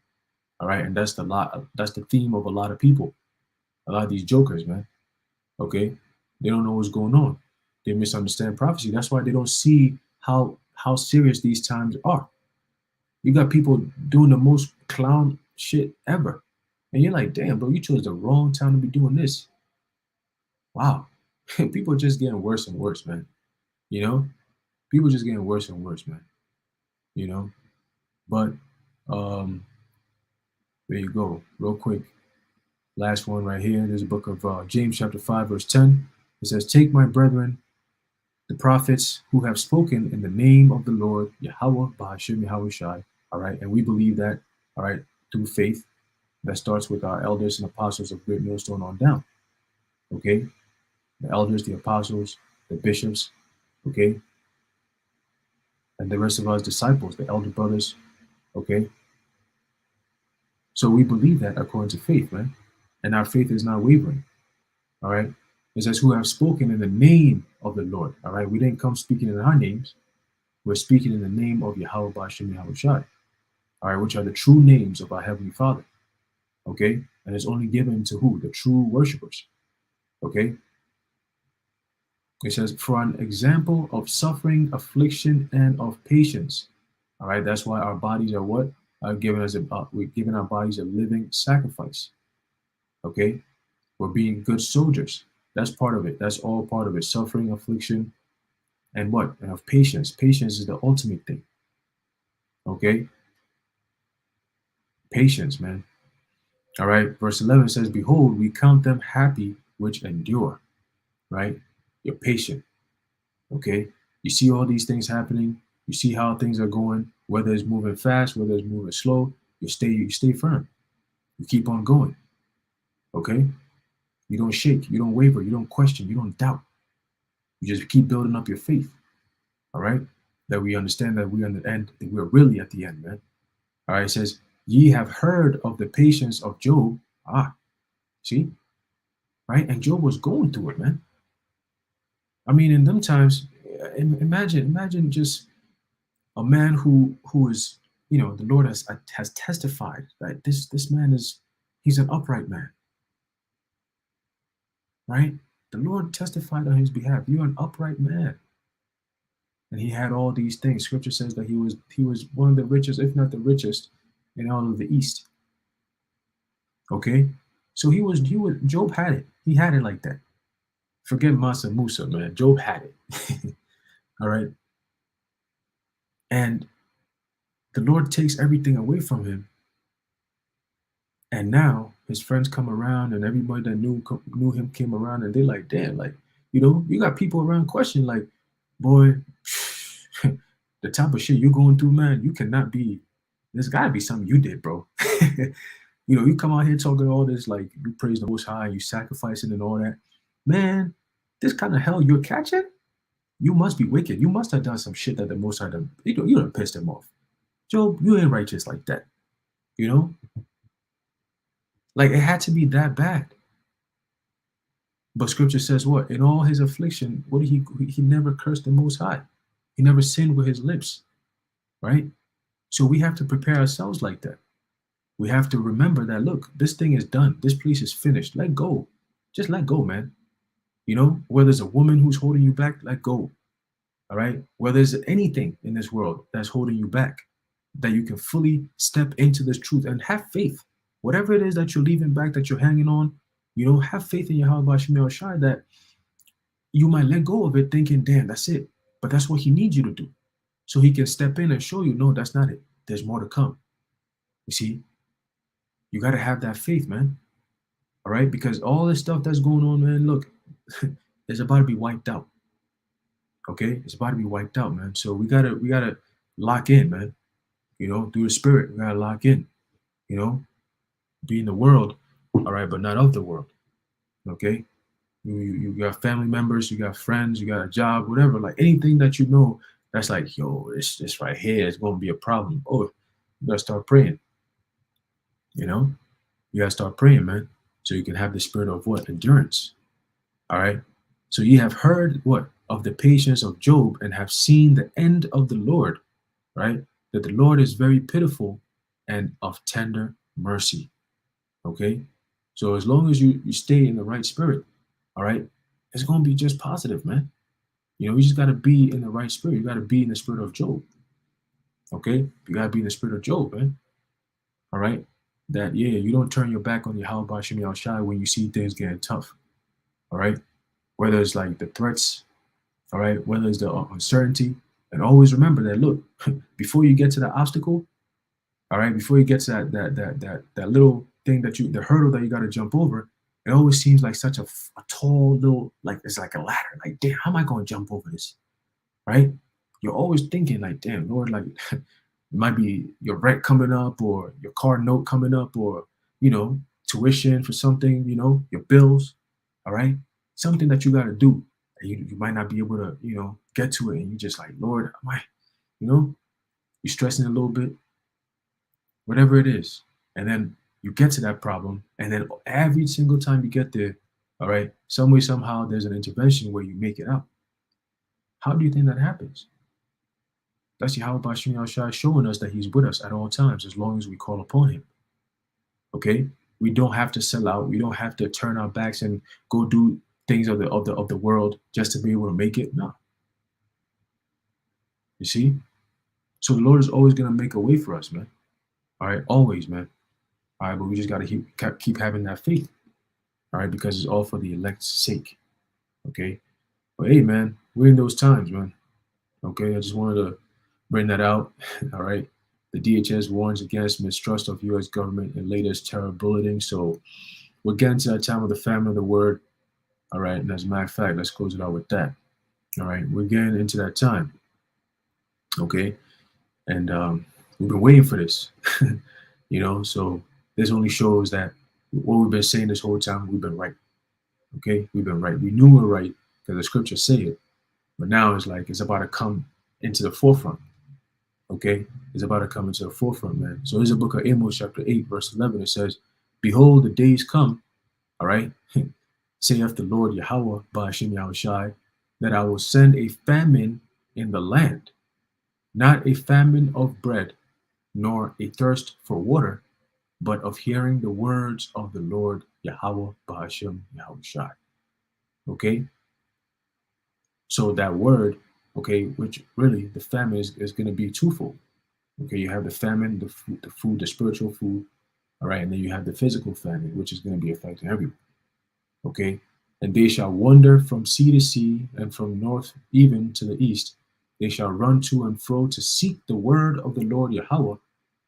All right? And that's the theme of a lot of people. A lot of these jokers, man. Okay? They don't know what's going on. They misunderstand prophecy. That's why they don't see how serious these times are. You got people doing the most clown shit ever. And you're like, damn, bro, you chose the wrong time to be doing this. Wow. People are just getting worse and worse, man. You know? People just getting worse and worse, man. You know? But there you go. Real quick. Last one right here. There's a book of James chapter 5, verse 10. It says, take my brethren, the prophets who have spoken in the name of the Lord, Yahweh, Bahashim, Yahweh Shai. All right. And we believe that, all right, through faith. That starts with our elders and apostles of Great Millstone on down. Okay. The elders, the apostles, the bishops. Okay. And the rest of us disciples, the elder brothers. Okay. So we believe that according to faith, man. And our faith is not wavering. All right. It says, who have spoken in the name of the Lord. All right. We didn't come speaking in our names. We're speaking in the name of Yahweh Bashim Yahweh Shai. All right. Which are the true names of our Heavenly Father. Okay. And it's only given to who? The true worshipers. Okay. It says, for an example of suffering, affliction, and of patience. All right. That's why our bodies are what? We're giving our bodies a living sacrifice. Okay. We're being good soldiers. That's part of it. That's all part of it. Suffering, affliction, and what? And of patience. Patience is the ultimate thing. Okay? Patience, man. All right. Verse 11 says, behold, we count them happy which endure. Right? You're patient. Okay? You see all these things happening. You see how things are going, whether it's moving fast, whether it's moving slow. You stay firm. You keep on going. Okay? You don't shake. You don't waver. You don't question. You don't doubt. You just keep building up your faith. All right? That we understand that we're in the end, that we're really at the end, man. All right, it says, ye have heard of the patience of Job. See? Right? And Job was going through it, man. I mean, in them times, imagine just a man who is, you know, the Lord has testified that this man he's an upright man. Right? The Lord testified on his behalf. You're an upright man. And he had all these things. Scripture says that he was one of the richest, if not the richest, in all of the East. Okay, so Job had it. He had it like that. Forget Masa Musa, man. Job had it. All right, and the Lord takes everything away from him, and now his friends come around, and everybody that knew him came around, and they're like, damn, like, you know, you got people around questioning, like, boy, the type of shit you're going through, man, you cannot be. There's got to be something you did, bro. You come out here talking all this like you praise the Most High, you sacrificing and all that, man. This kind of hell you're catching, you must be wicked. You must have done some shit that the Most High done. You done pissed him off. Job, you ain't righteous like that. You know, like it had to be that bad. But Scripture says what? In all his affliction, what did he never cursed the Most High. He never sinned with his lips, right? So we have to prepare ourselves like that. We have to remember that, look, this thing is done. This place is finished. Let go. Just let go, man. You know, whether it's a woman who's holding you back, let go. All right. Whether there's anything in this world that's holding you back, that you can fully step into this truth and have faith. Whatever it is that you're leaving back, that you're hanging on, have faith in Yahweh Shem Yahushai that you might let go of it thinking, damn, that's it. But that's what he needs you to do. So he can step in and show you, no, that's not it. There's more to come. You see, you got to have that faith, man. All right. Because all this stuff that's going on, man, look, it's about to be wiped out. Okay. It's about to be wiped out, man. So we gotta lock in, man. Through the Spirit, we gotta lock in. Be in the world, all right, but not of the world. Okay. You got family members, you got friends, you got a job, whatever, like anything that that's like, yo, this right here is going to be a problem. Oh, you got to start praying. You got to start praying, man, so you can have the spirit of what? Endurance. All right. So ye have heard what? Of the patience of Job and have seen the end of the Lord, right? That the Lord is very pitiful and of tender mercy. Okay. So as long as you stay in the right spirit, all right, it's going to be just positive, man. You just got to be in the right spirit. You got to be in the spirit of Job. Okay. You got to be in the spirit of Job, man. All right. That, yeah, you don't turn your back on Yahweh Shem Yahushai when you see things getting tough. All right. Whether it's like the threats, all right, whether it's the uncertainty, and always remember that, look, before you get to the obstacle, all right, before you get to that little thing the hurdle that you got to jump over, it always seems like such a tall little, like it's like a ladder. Like, damn, how am I going to jump over this? Right? You're always thinking like, damn, Lord, like it might be your rent coming up or your car note coming up or, tuition for something, your bills. All right. Something that you got to do. And you might not be able to, get to it. And you just like, Lord, am I, you're stressing a little bit, whatever it is. And then you get to that problem. And then every single time you get there, all right, some way, somehow there's an intervention where you make it out. How do you think that happens? That's Yahweh Shem Yahushai showing us that he's with us at all times as long as we call upon him. Okay? We don't have to sell out. We don't have to turn our backs and go do things of the world just to be able to make it. No. You see? So the Lord is always going to make a way for us, man. All right? Always, man. All right? But we just got to keep having that faith. All right? Because it's all for the elect's sake. Okay? But hey, man, we're in those times, man. Okay? I just wanted to bring that out. All right? The DHS warns against mistrust of U.S. government and latest terror bulletin. So we're getting to that time of the famine of the word. All right? And as a matter of fact, let's close it out with that. All right? We're getting into that time. Okay? And we've been waiting for this. So this only shows that what we've been saying this whole time, we've been right. Okay? We've been right. We knew we were right because the scriptures say it. But now it's like it's about to come into the forefront. Okay? It's about to come into the forefront, man. So there's a book of Amos, chapter 8, verse 11. It says, behold, the days come, all right, saith the Lord Yahweh, Ba'ashem Yahushai, that I will send a famine in the land, not a famine of bread, nor a thirst for water, but of hearing the words of the Lord Yahweh, Ba'ashem Yahushai. Okay? So that word, okay, which really the famine is going to be twofold. Okay, you have the famine, the food, the spiritual food, all right, and then you have the physical famine, which is going to be affecting everyone. Okay, and they shall wander from sea to sea and from north even to the east. They shall run to and fro to seek the word of the Lord Yahweh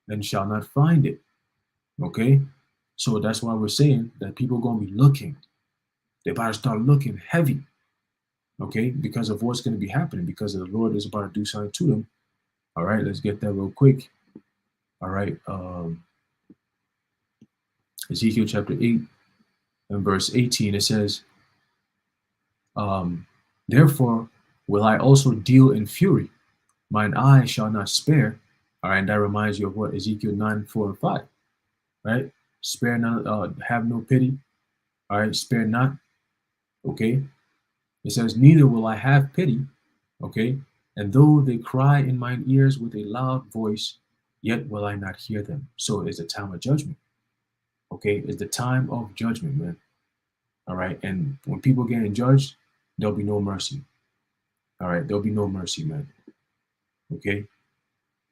and shall not find it. Okay, so that's why we're saying that people are going to be looking. They're about to start looking heavy. Okay, because of what's going to be happening, because the Lord is about to do something to them. All right, let's get that real quick. All right, Ezekiel chapter 8 and verse 18, it says, therefore will I also deal in fury. Mine eye shall not spare. All right, and that reminds you of what Ezekiel 9, 4, and 5, right? Spare not, have no pity. All right, spare not. Okay. It says, neither will I have pity. Okay. And though they cry in mine ears with a loud voice, yet will I not hear them. So it's the time of judgment. Okay. It's the time of judgment, man. All right. And when people getting judged, there'll be no mercy. All right. There'll be no mercy, man. Okay.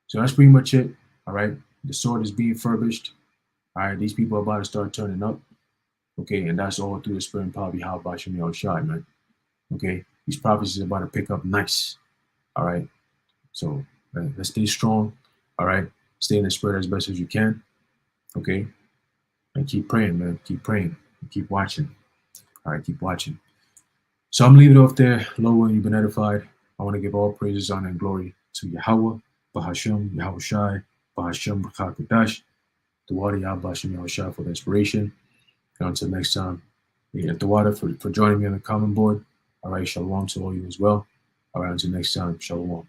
So that's pretty much it. All right. The sword is being furbished. All right. These people are about to start turning up. Okay. And that's all through the spirit and power how about Shem Yahushai, man. Okay. These prophecies are about to pick up nice. All right. So let's stay strong. All right. Stay in the spirit as best as you can. Okay. And keep praying, man. Keep praying. Keep watching. All right. Keep watching. So I'm leaving it off there. Lord, when you've been edified, I want to give all praises, honor, and glory to Yahweh, Bahasham, Yahushai, Bahasham, B'chakadash, the water Yahbashim, Yahushai for the inspiration. And until next time, the water for joining me on the common board. All right. Shalom to all you as well. All right. Until next time. Shalom.